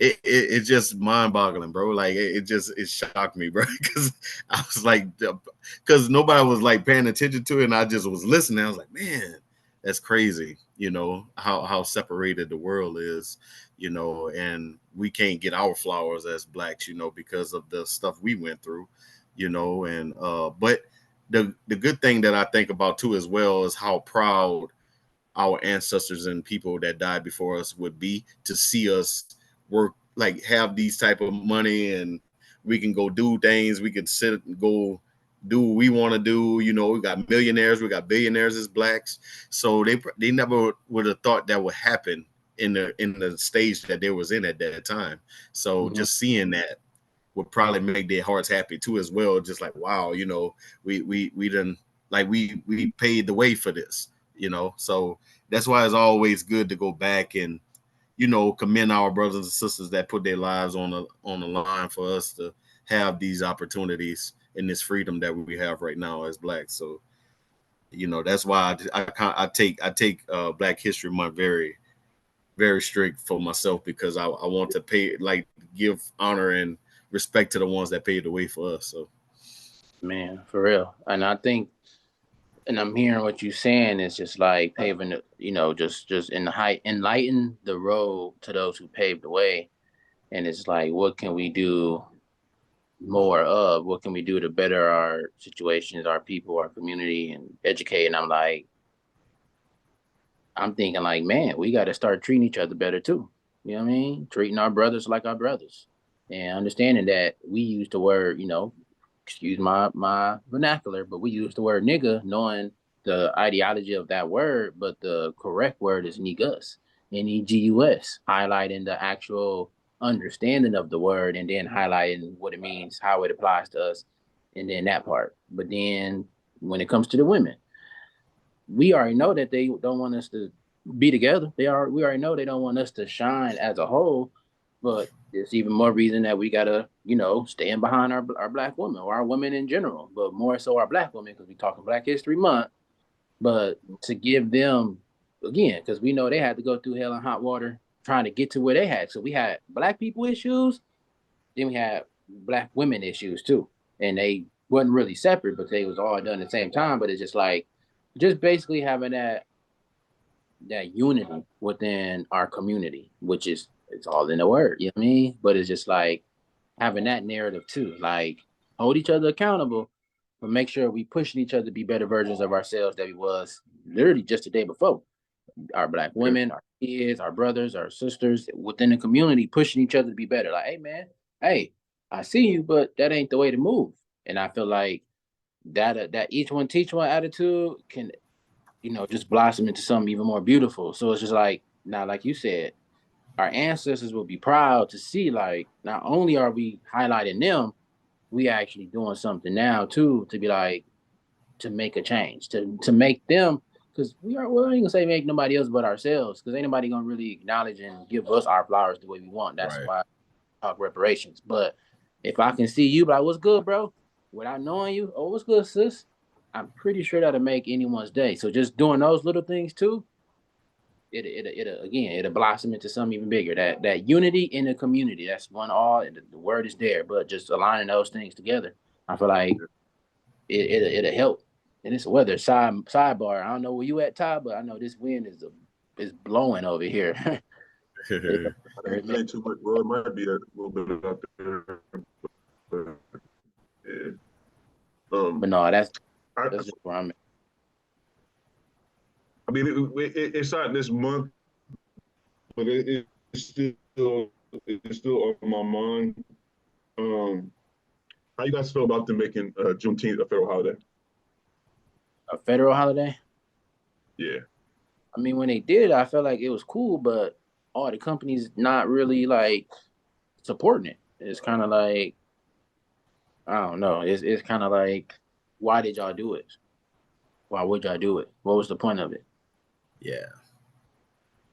Speaker 3: it's just mind-boggling, bro. Like it shocked me, bro, because I was like, because nobody was like paying attention to it, and I just was listening. I was like, man, that's crazy, you know, how separated the world is, you know, and we can't get our flowers as blacks, you know, because of the stuff we went through, you know, and but the good thing that I think about too as well is how proud our ancestors and people that died before us would be to see us work, like have these type of money, and we can go do things, we can sit and go do what we want to do. You know, we got millionaires, we got billionaires as blacks, so they never would have thought that would happen in the stage that they was in at that time. So
Speaker 2: Mhm.
Speaker 3: just seeing that would probably make their hearts happy too as well. Just like, wow, you know, we done, like we paid the way for this, you know. So that's why it's always good to go back and, you know, commend our brothers and sisters that put their lives on the line for us to have these opportunities and this freedom that we have right now as blacks. So, you know, that's why I take Black History Month very, very strict for myself, because I want to pay, like, give honor and respect to the ones that paved the way for us. So,
Speaker 2: man, for real. And I think, and I'm hearing what you're saying is just like paving the, just in the height, enlighten the road to those who paved the way. And it's like, what can we do more of? What can we do to better our situations, our people, our community, and educate? And I'm thinking like, man, we got to start treating each other better too. You know what I mean? Treating our brothers like our brothers, and understanding that we use the word, excuse my vernacular, but we use the word nigga, knowing the ideology of that word, but the correct word is negus, negus, highlighting the actual understanding of the word and then highlighting what it means, how it applies to us, and then that part. But then when it comes to the women, we already know that they don't want us to be together. We already know they don't want us to shine as a whole, but it's even more reason that we gotta, stand behind our black women or our women in general, but more so our black women because we talking Black History Month. But to give them again, because we know they had to go through hell and hot water trying to get to where they had. So we had black people issues, then we had black women issues too, and they wasn't really separate, but they was all done at the same time. But it's just like, just basically having that unity within our community, which is, it's all in the word, you know what I mean? But it's just like having that narrative too, like hold each other accountable, but make sure we pushing each other to be better versions of ourselves that we was literally just the day before. Our black women, our kids, our brothers, our sisters within the community pushing each other to be better. Like, hey man, hey, I see you, but that ain't the way to move. And I feel like that each one teach one attitude can, just blossom into something even more beautiful. So it's just like, now, like you said, our ancestors will be proud to see, like, not only are we highlighting them, we actually doing something now too, to be like, to make a change, to make them, because we ain't gonna say make nobody else but ourselves, because ain't nobody gonna really acknowledge and give us our flowers the way we want. That's
Speaker 3: right.
Speaker 2: why I talk reparations. But if I can see you, like, what's good, bro? Without knowing you, oh, what's good, sis? I'm pretty sure that'll make anyone's day. So just doing those little things too, it'll blossom into something even bigger. That unity in the community. That's one all. The word is there, but just aligning those things together, I feel like it'll help. And it's weather sidebar. I don't know where you at, Ty, but I know this wind is blowing over here.
Speaker 1: It ain't too much, bro. It might be a little bit out there. But, yeah.
Speaker 2: But no, that's
Speaker 1: I
Speaker 2: just where I'm at.
Speaker 1: mean, it's not this month, but it's still on my mind. How you guys feel about them making Juneteenth a federal holiday?
Speaker 2: A federal holiday.
Speaker 1: Yeah.
Speaker 2: I mean, when they did, I felt like it was cool, but all the companies not really like supporting it. It's kind of like, I don't know. It's kind of like, why did y'all do it? Why would y'all do it? What was the point of it?
Speaker 3: Yeah.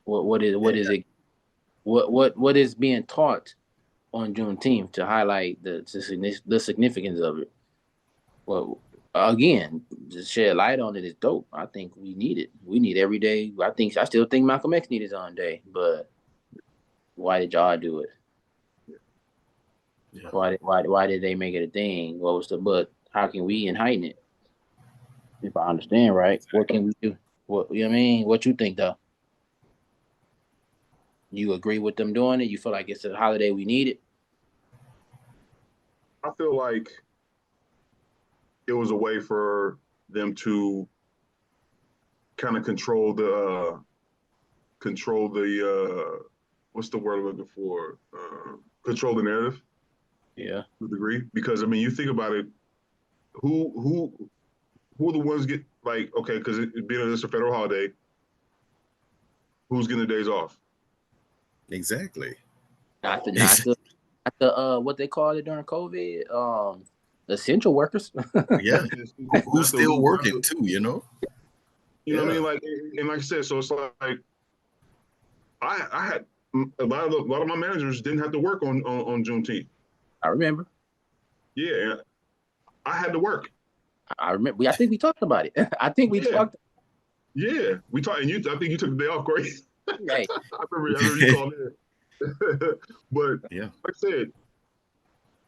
Speaker 2: What is it? What is being taught on Juneteenth to highlight the significance of it? Well, again, just shed light on it is dope. I think we need it. We need every day. I still think Malcolm X needed his own day, but why did y'all do it?
Speaker 3: Yeah.
Speaker 2: Why did they make it a thing? What was but how can we heighten it? If I understand right, what can we do? What, you know what I mean? What you think though? You agree with them doing it? You feel like it's a holiday we need it?
Speaker 1: I feel like it was a way for them to kind of control the what's the word I'm looking for? Control the narrative
Speaker 2: Yeah.
Speaker 1: to a degree. Because I mean, you think about it, who are the ones get like, okay, because it being this a federal holiday, who's getting the days off?
Speaker 3: Exactly.
Speaker 2: Not the what they called it during COVID, essential workers.
Speaker 3: Yeah. Who's still working too,
Speaker 1: You know what I mean? Like, and like I said, so it's like I had a lot of my managers didn't have to work on Juneteenth.
Speaker 2: I remember.
Speaker 1: Yeah, I had to work.
Speaker 2: I remember. I think we talked about it. I think we talked.
Speaker 1: Yeah, we talked, and I think you took the day off, Corey.
Speaker 2: Hey.
Speaker 1: I remember you called in. But
Speaker 3: yeah,
Speaker 1: like I said,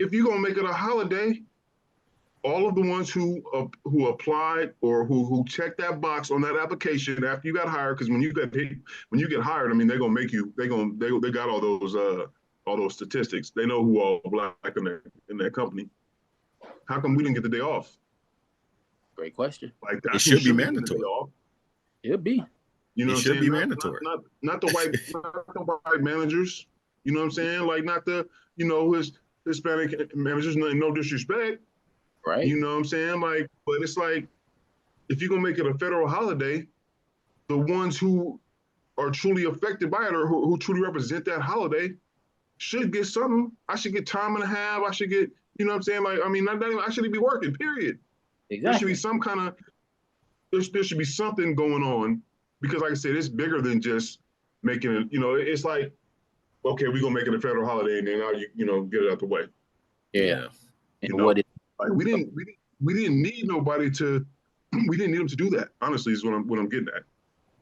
Speaker 1: if you're gonna make it a holiday, all of the ones who applied or who checked that box on that application after you got hired, because when you get hired, I mean they're gonna make you they got all those statistics. They know who all black in that company. How come we didn't get the day off?
Speaker 2: Great question.
Speaker 1: Like
Speaker 3: It should be mandatory.
Speaker 2: It'd be.
Speaker 1: You know
Speaker 3: It
Speaker 1: what
Speaker 3: should
Speaker 1: I'm
Speaker 3: be
Speaker 1: saying?
Speaker 3: mandatory.
Speaker 1: Not the white managers. You know what I'm saying? Like not the his Hispanic managers. No disrespect.
Speaker 2: Right.
Speaker 1: You know what I'm saying? Like, but it's like if you're gonna make it a federal holiday, the ones who are truly affected by it or who truly represent that holiday should get something. I should get time and a half. I should get, you know what I'm saying? Like, I mean, not even, I shouldn't be working, period.
Speaker 2: Exactly.
Speaker 1: There should be some kind of, there should be something going on because like I said, it's bigger than just making it, it's like, okay, we're gonna make it a federal holiday and then now get it out the way.
Speaker 2: Yeah. And
Speaker 1: what it like we didn't need nobody to we didn't need them to do that, honestly, is what I'm getting at.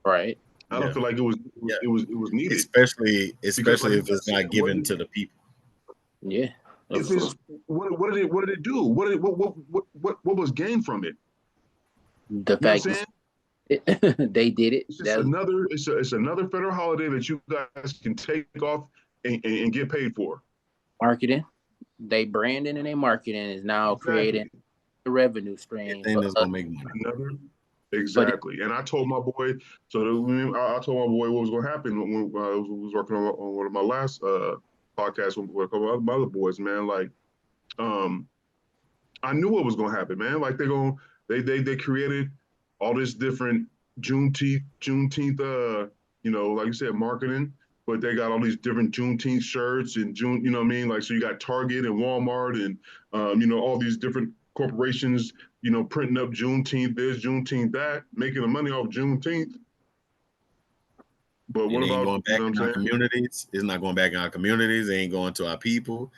Speaker 2: Right.
Speaker 1: I don't feel like it was needed.
Speaker 3: Especially
Speaker 1: like
Speaker 3: if it's not given to the people.
Speaker 2: Yeah.
Speaker 1: If it's what did it do? What was gained from it?
Speaker 2: The fact they did it.
Speaker 1: It's just it's another federal holiday that you guys can take off and get paid for.
Speaker 2: Marketing. They branding and they marketing is now creating a revenue stream.
Speaker 3: Thing that's gonna make money.
Speaker 1: Exactly. And I told my boy, I told my boy what was gonna happen when I was working on one of my last podcasts with a couple of my other boys, man. Like, I knew what was gonna happen, man. Like they created all this different Juneteenth, like you said, marketing, but they got all these different Juneteenth shirts and June, you know what I mean? Like, so you got Target and Walmart and, all these different corporations, printing up Juneteenth this, Juneteenth that, making the money off Juneteenth. But what about
Speaker 3: going back in our communities? It's not going back in our communities. It ain't going to our people,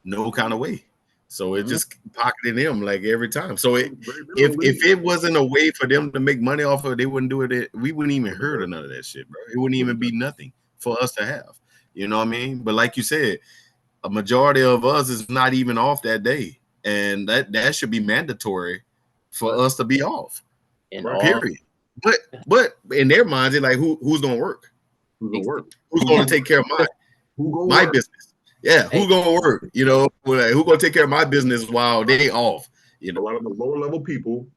Speaker 3: no kind of way. So it's just pocketing them like every time. So if it wasn't a way for them to make money off of it, they wouldn't do it. We wouldn't even heard of none of that shit, bro. It wouldn't even be nothing for us to have. You know what I mean? But like you said, a majority of us is not even off that day, and that should be mandatory for us to be off. Period. But in their minds, they're like, who's gonna work?
Speaker 1: Who's gonna work?
Speaker 3: Who's gonna take care of my business? Yeah, who's gonna work? Like, who gonna take care of my business while they off?
Speaker 1: A lot of the lower level people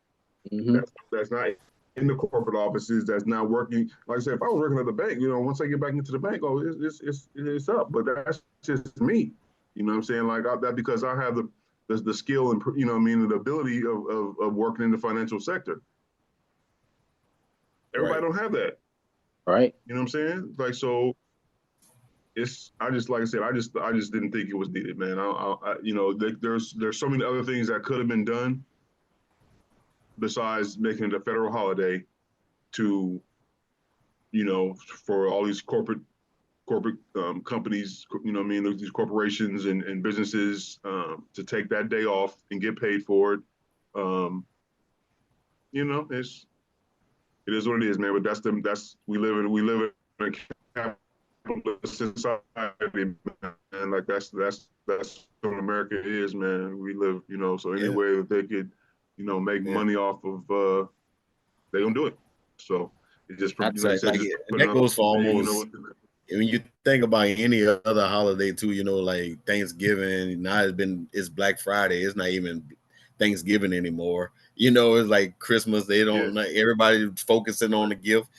Speaker 1: that's not in the corporate offices, that's not working. Like I said, if I was working at the bank, once I get back into the bank, it's up. But that's just me. You know what I'm saying? Like that because I have the skill and the ability of working in the financial sector. Everybody don't have that.
Speaker 2: Right.
Speaker 1: You know what I'm saying? Like, so like I said, I just didn't think it was needed, man. There's so many other things that could have been done besides making it a federal holiday to, for all these corporate companies, these corporations and businesses to take that day off and get paid for it. It is what it is, man. But we live in a capitalist society, man. Like that's what America is, man. We live, so any way that they could, make money off of, they gonna do it. So it just
Speaker 3: that goes for almost. When you think about any other holiday too, like Thanksgiving. Now it's Black Friday. It's not even Thanksgiving anymore. It's like Christmas. They don't. Everybody focusing on the gift.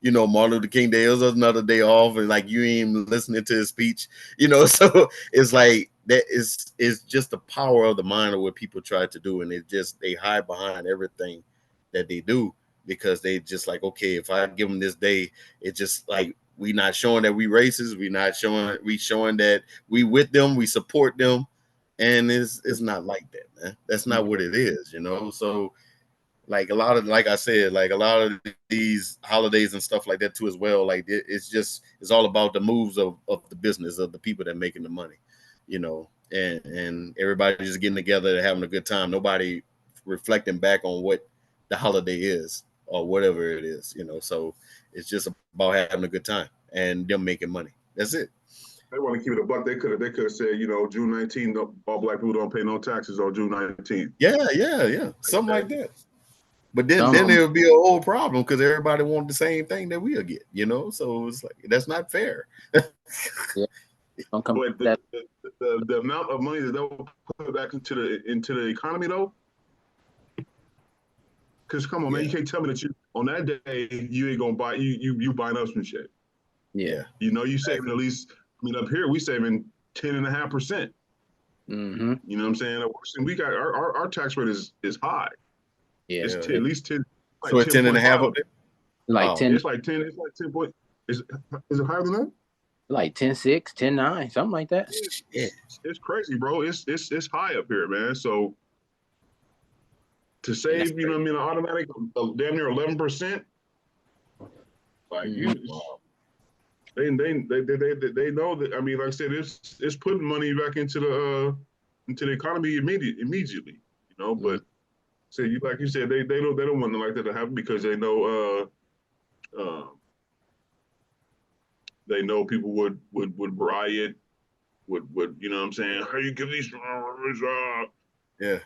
Speaker 3: Martin Luther King Day is another day off, and like you ain't even listening to his speech. So it's like that is just the power of the mind of what people try to do, and they hide behind everything that they do because they just like, okay, if I give them this day, it's just like we not showing that we racist. We showing that we with them, we support them. And it's not like that, man. That's not what it is, So like like I said, like a lot of these holidays and stuff like that too as well. Like it's all about the moves of the business of the people that making the money, and everybody just getting together and having a good time. Nobody reflecting back on what the holiday is or whatever it is, So it's just about having a good time and them making money. That's it.
Speaker 1: they want to keep it a buck. They could have said, June 19th, all black people don't pay no taxes on June 19th.
Speaker 3: Yeah, something like that. But then
Speaker 2: Some-
Speaker 3: it'll be a whole problem because everybody wants the same thing that we'll get, So it's like that's not fair.
Speaker 2: Don't come
Speaker 1: But
Speaker 2: that
Speaker 1: the amount of money that they'll put back into the economy though, because come on, man, you can't tell me that you on that day you ain't gonna buy you buying up some shit.
Speaker 2: yeah.
Speaker 1: You saving at least. I mean, up here we saving 10.5%.
Speaker 2: Mm-hmm.
Speaker 1: You know what I'm saying? And we got our tax rate is high.
Speaker 2: Yeah.
Speaker 1: It's at least 10. Like
Speaker 3: So it's 10.5 up there.
Speaker 2: Like
Speaker 3: Oh.
Speaker 2: 10,
Speaker 1: It's like 10. It's like 10 point. Is it higher than that?
Speaker 2: like 10.6, 10.9, something like that.
Speaker 1: It's crazy, bro. It's high up here, man. So to save, you know what I mean, an automatic damn near 11%. Like they know that. I mean, like I said, it's putting money back into the economy immediately. But so like you said, they don't want nothing like that to happen because they know people would riot, would you know what I'm saying? How you give these
Speaker 3: Yeah.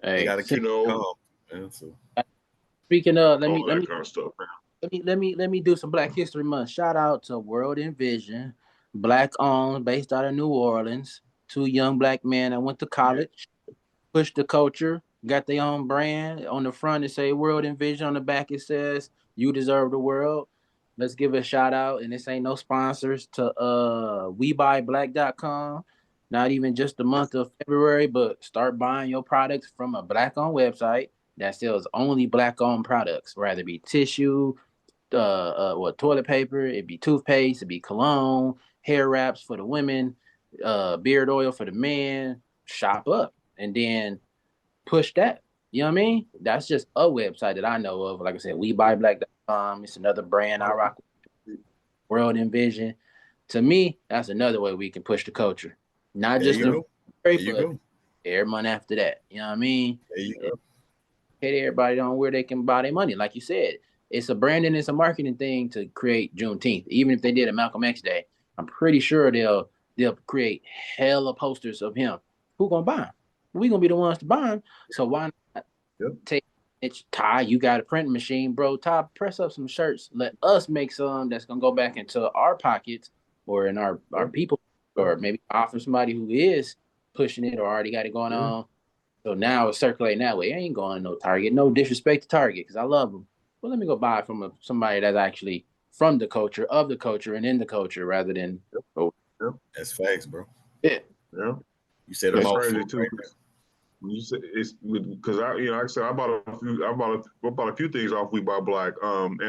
Speaker 2: Hey,
Speaker 3: They gotta keep calm. Man, so.
Speaker 2: speaking of, let
Speaker 1: all
Speaker 2: me
Speaker 1: that kind of stuff, man.
Speaker 2: let me do some Black History Month. Shout out to World Envision, Black owned, based out of New Orleans. Two young Black men that went to college, pushed the culture, got their own brand. On the front it say World Envision, on the back it says you deserve the world. Let's give a shout out, and this ain't no sponsors, to WeBuyBlack.com. Not even just the month of February, but start buying your products from a Black owned website that sells only Black owned products, whether it be tissue, toilet paper, it'd be toothpaste, it'd be cologne, hair wraps for the women, beard oil for the men. Shop up and then push that. You know what I mean? That's just a website that I know of. Like I said, WeBuyBlack.com. It's another brand I rock with. World Envision. To me, that's another way we can push the culture. Not
Speaker 3: There
Speaker 2: just
Speaker 3: you go.
Speaker 2: Every month after that. You know what I mean?
Speaker 3: There you go.
Speaker 2: Hit everybody on where they can buy their money. Like you said, it's a branding, it's a marketing thing to create Juneteenth. Even if they did a Malcolm X Day, I'm pretty sure they'll create hella posters of him. Who gonna buy them? We gonna be the ones to buy them. So why not take it? Ty, you got a printing machine, bro. Ty, press up some shirts. Let us make some that's gonna go back into our pockets or in our people, or maybe offer somebody who is pushing it or already got it going on. So now it's circulating that way. I ain't going to no Target. No disrespect to Target because I love them. Well, let me go buy it from somebody that's actually from the culture, of the culture, and in the culture rather than.
Speaker 3: That's facts, bro.
Speaker 2: Yeah.
Speaker 3: You said
Speaker 1: It's
Speaker 3: them all
Speaker 1: crazy too. You said it's because like I said, I bought a few things off We Buy Black. And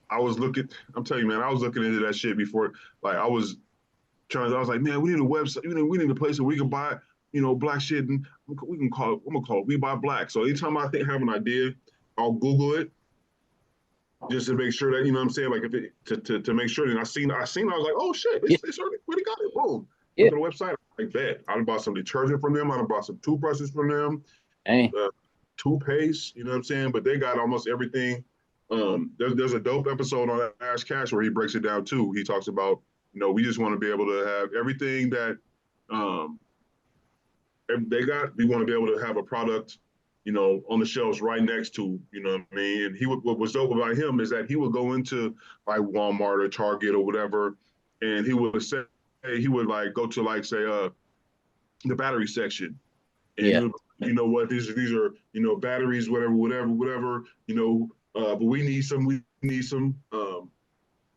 Speaker 1: I was looking. I'm telling you, man, I was looking into that shit before. Like I was like, man, we need a website. We need a place where we can buy, Black shit, and we can call it. I'm gonna call it We Buy Black. So anytime I have an idea, I'll Google it just to make sure that, you know what I'm saying, like if it to make sure. And I seen, I was like, oh shit, it's already got it. Boom. Look at the website. Like that. I bought some detergent from them. I bought some toothbrushes from them. Toothpaste. You know what I'm saying? But they got almost everything. There's a dope episode on Ash Cash where he breaks it down too. He talks about, we just want to be able to have everything that they got. We want to be able to have a product, on the shelves right next to, you know what I mean? And what was dope about him is that he would go into like Walmart or Target or whatever, and he would say, he would like go to like say the battery section, and you know what, these are batteries, whatever, but we need some we need some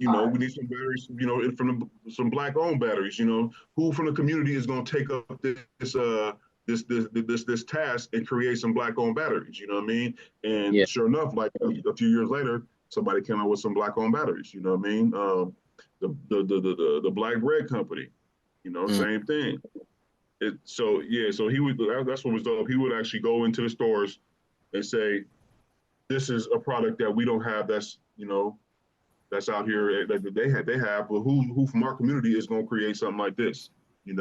Speaker 1: batteries, from some Black owned batteries, who from the community is going to take up this task and create some Black owned batteries, you know what I mean? And sure enough, like a few years later, somebody came out with some Black owned batteries, you know what I mean? The Black Bread Company, same thing. So he would, that's what was dope. He would actually go into the stores and say, this is a product that we don't have that's out here that they have, but who from our community is going to create something like this, And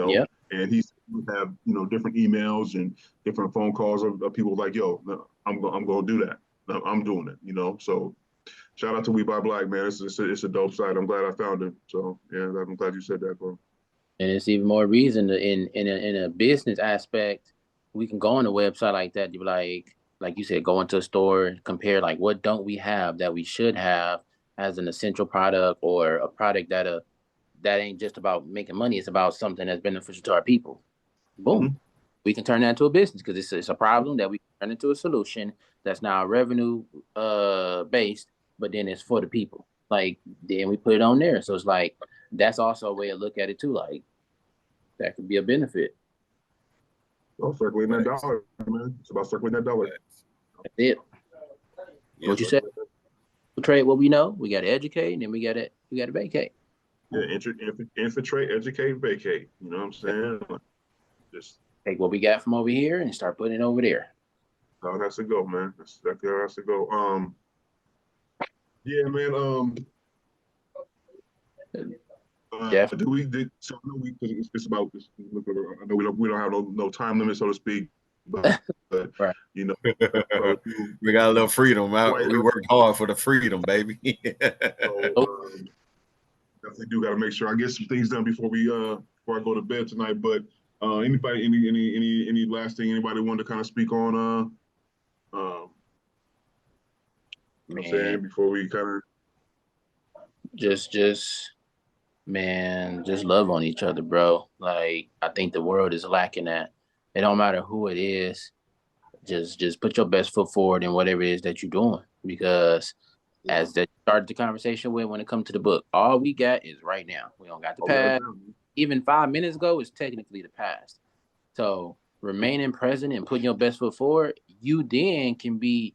Speaker 1: he would have different emails and different phone calls of people like, yo, no, I'm going to do that. No, I'm doing it, So Shout out to We Buy Black, man. It's a dope site. I'm glad I found it. So yeah, I'm glad you said that, bro.
Speaker 2: And it's even more reason to in a business aspect, we can go on a website like that to be like you said, go into a store, compare like what don't we have that we should have as an essential product or a product that ain't just about making money. It's about something that's beneficial to our people. Boom. We can turn that into a business because it's a problem that we can turn into a solution that's now revenue based, but then it's for the people. Like then we put it on there. So it's like that's also a way to look at it too. Like that could be a benefit.
Speaker 1: Oh, circulating that dollar, man. It's about circulating that dollar.
Speaker 2: That's it.
Speaker 3: Yeah,
Speaker 2: What you said? We trade what we know. We got to educate, and then we got to vacate.
Speaker 1: Yeah, infiltrate, educate, vacate. You know what I'm saying? Just
Speaker 2: Take what we got from over here and start putting it over there.
Speaker 1: how it has to go, man. That's exactly how it has to go. Yeah, man. So I know it's about this. I know we don't have no time limit, so to speak, but
Speaker 2: Right.
Speaker 1: you know,
Speaker 3: we got a little freedom. We worked hard for the freedom, baby.
Speaker 1: so, definitely do got to make sure I get some things done before I go to bed tonight. But anybody, any last thing anybody wanted to kind of speak on? You know what I'm saying before we kind of
Speaker 2: just man, just love on each other, bro. Like I think the world is lacking that. It don't matter who it is. Just put your best foot forward in whatever it is that you're doing. Because as that started the conversation with when it comes to the book, all we got is right now. We don't got the past. Even 5 minutes ago is technically the past. So remaining present and putting your best foot forward, you then can be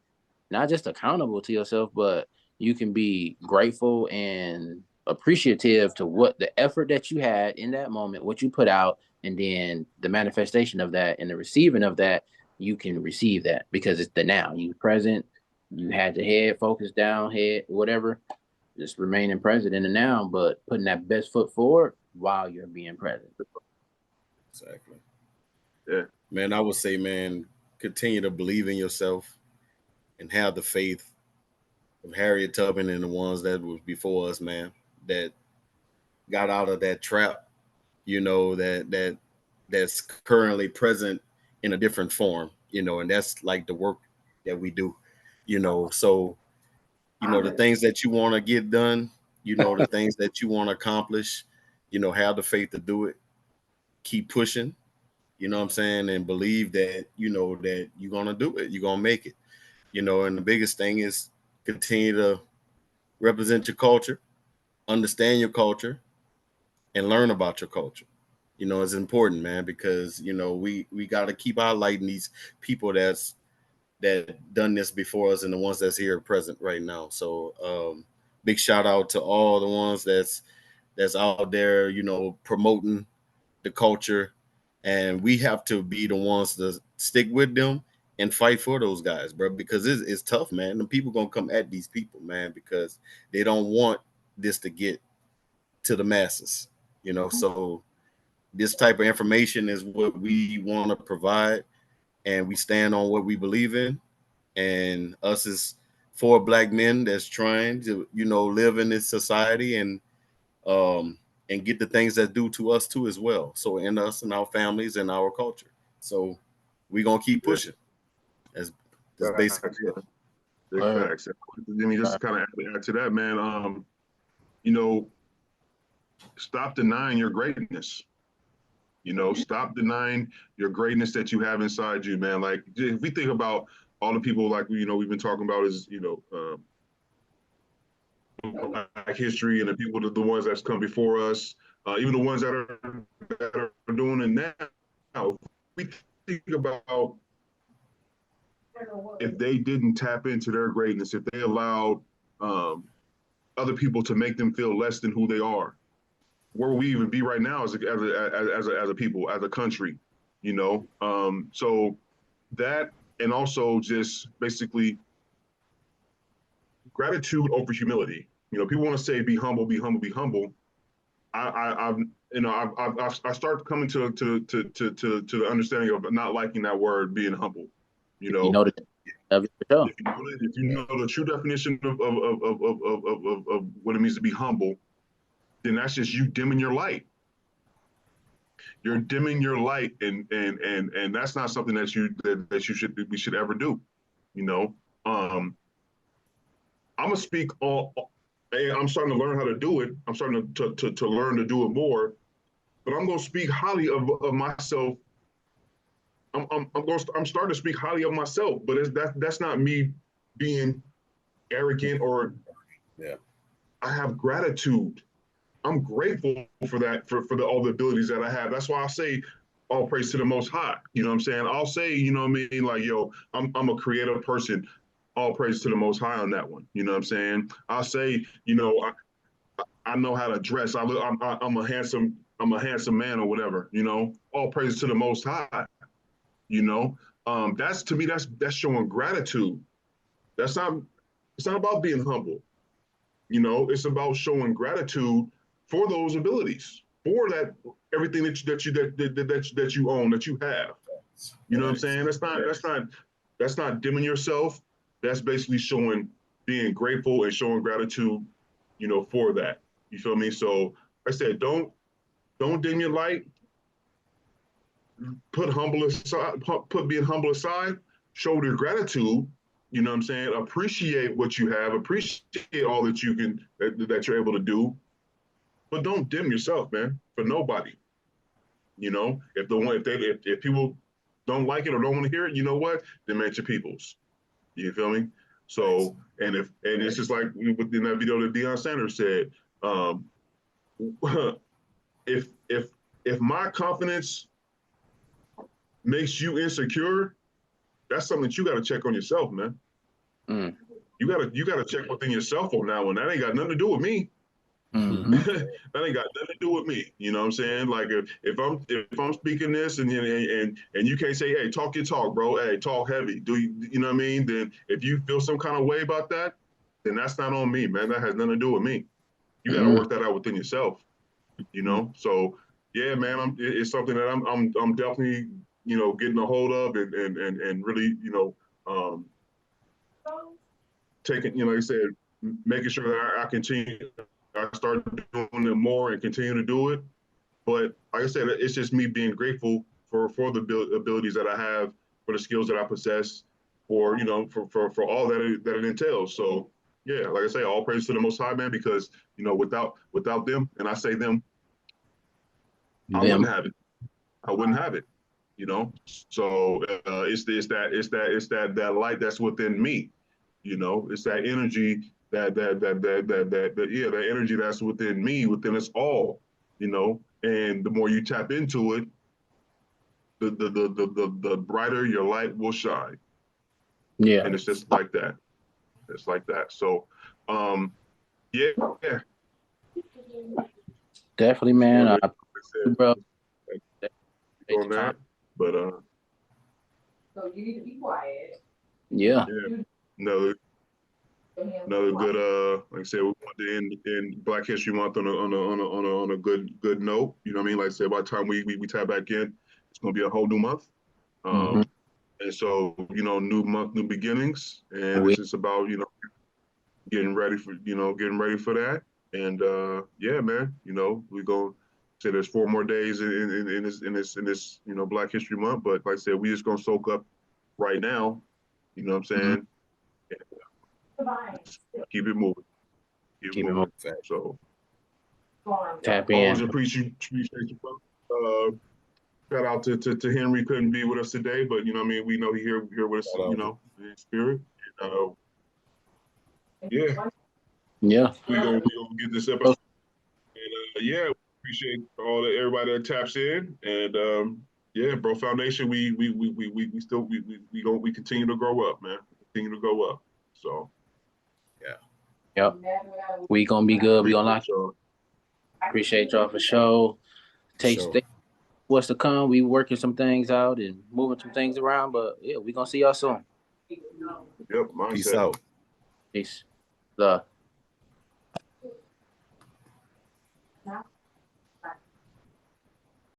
Speaker 2: not just accountable to yourself, but you can be grateful and appreciative to what the effort that you had in that moment, what you put out, and then the manifestation of that and the receiving of that, you can receive that because it's the now. You present, you had the head focused down, head, whatever, just remaining present in the now, but putting that best foot forward while you're being present.
Speaker 3: Exactly.
Speaker 1: Yeah.
Speaker 3: Man, I would say, man, continue to believe in yourself and have the faith of Harriet Tubman and the ones that was before us, man, that got out of that trap, you know, that's currently present in a different form, you know, and that's like the work that we do, you know. So, you know, the things that you want to get done, you know, the things that you want to accomplish, you know, have the faith to do it. Keep pushing, you know what I'm saying, and believe that, you know, that you're going to do it. You're going to make it, you know, and the biggest thing is continue to represent your culture, understand your culture, and learn about your culture. You know, it's important, man, because, you know, we got to keep highlighting these people that done this before us and the ones that's here present right now. So big shout out to all the ones that's out there, you know, promoting the culture, and we have to be the ones to stick with them and fight for those guys, bro, because it's tough, man. The people gonna come at these people, man, because they don't want this to get to the masses, you know. So this type of information is what we want to provide, and we stand on what we believe in. And us as 4 Black men that's trying to, you know, live in this society and get the things that do to us too as well. So in us and our families and our culture. So we're gonna keep pushing. That's basically it.
Speaker 1: Big facts. I mean, just to kind of add to that, man. You know, stop denying your greatness. You know, stop denying your greatness that you have inside you, man. Like if we think about all the people, like we've been talking about is Black history and the people, the ones that's come before us, even the ones that are doing it now. If we think about if they didn't tap into their greatness, if they allowed other people to make them feel less than who they are, where would we even be right now as a people, as a country, you know? So that, and also just basically gratitude over humility. You know, people want to say be humble, be humble, be humble. I've started coming to the understanding of not liking that word, being humble. You know,
Speaker 2: For sure.
Speaker 1: If you know the true definition of what it means to be humble, then that's just you dimming your light. You're dimming your light, and that's not something that we should ever do. You know, I'm gonna speak on. And I'm starting to learn how to do it. I'm starting to learn to do it more. But I'm gonna speak highly of myself. I'm starting to speak highly of myself, but that's not me being arrogant or.
Speaker 3: Yeah.
Speaker 1: I have gratitude. I'm grateful for that, for all the abilities that I have. That's why I say all praise to the Most High. You know what I'm saying? I'll say, you know what I mean? Like, yo, I'm a creative person. All praise to the Most High on that one. You know what I'm saying? I'll say, you know, I know how to dress. I'm a handsome man or whatever. You know, all praise to the Most High. You know, that's to me that's showing gratitude. That's not. It's not about being humble. You know, it's about showing gratitude for those abilities, for that everything that you own, that you have. You know what I'm saying? That's not dimming yourself. That's basically being grateful and showing gratitude, you know, for that. You feel me? So I said, don't dim your light. Put being humble aside. Show your gratitude. You know what I'm saying? Appreciate what you have. Appreciate all that that you're able to do. But don't dim yourself, man. For nobody. You know, if people don't like it or don't want to hear it, you know what? Then it's your people's. You feel me? So, and it's just like within that video that Deion Sanders said, if my confidence makes you insecure, that's something that you got to check on yourself, man.
Speaker 2: Mm.
Speaker 1: You gotta check within yourself on that one. That ain't got nothing to do with me.
Speaker 2: Mm-hmm.
Speaker 1: That ain't got nothing to do with me. You know what I'm saying? Like if I'm speaking this and you can't say, hey, talk your talk, bro. Hey, talk heavy. You know what I mean? Then if you feel some kind of way about that, then that's not on me, man. That has nothing to do with me. You got to work that out within yourself. You know? So yeah, man, it's something that I'm definitely, you know, getting a hold of and really, you know, taking, you know, like I said, making sure that I continue, I start doing it more and continue to do it. But like I said, it's just me being grateful for the abilities that I have, for the skills that I possess, for, you know, for all that it entails. So yeah, like I say, all praise to the Most High, man, because, you know, without them, and I say them, I wouldn't have it. I wouldn't have it. You know, so it's that light that's within me. You know, it's that energy that energy that's within me, within us all. You know, and the more you tap into it, the brighter your light will shine.
Speaker 2: Yeah,
Speaker 1: And it's just like that. It's like that. So, yeah.
Speaker 2: definitely, man. Bro.
Speaker 1: On that, but
Speaker 5: so you need to be quiet.
Speaker 2: Yeah.
Speaker 1: Another good like I said, we want to end Black History Month on a good note. You know what I mean? Like I said, by the time we tap back in, it's gonna be a whole new month. And so, you know, new month, new beginnings, and it's just about, you know, getting ready for that. And yeah, man, you know, we go say there's 4 more days in this you know, Black History Month, but like I said, we just gonna soak up right now. You know what I'm saying? Keep it moving. Keep it moving. So
Speaker 2: tap in.
Speaker 1: Always appreciate you, brother. Shout out to Henry, couldn't be with us today, but you know what I mean, we know he here with us, you know, in spirit. Yeah.
Speaker 2: Yeah.
Speaker 1: We gonna get this episode. And yeah, appreciate everybody that taps in. And yeah, Brofound Nation, we continue to grow up, man. Continue to go up. So
Speaker 2: yep. We gonna be good. We gonna lock. Appreciate y'all for sure. What's to come. We working some things out and moving some things around, but yeah, we gonna see y'all soon.
Speaker 1: Yep.
Speaker 3: Peace out.
Speaker 2: Peace. Love.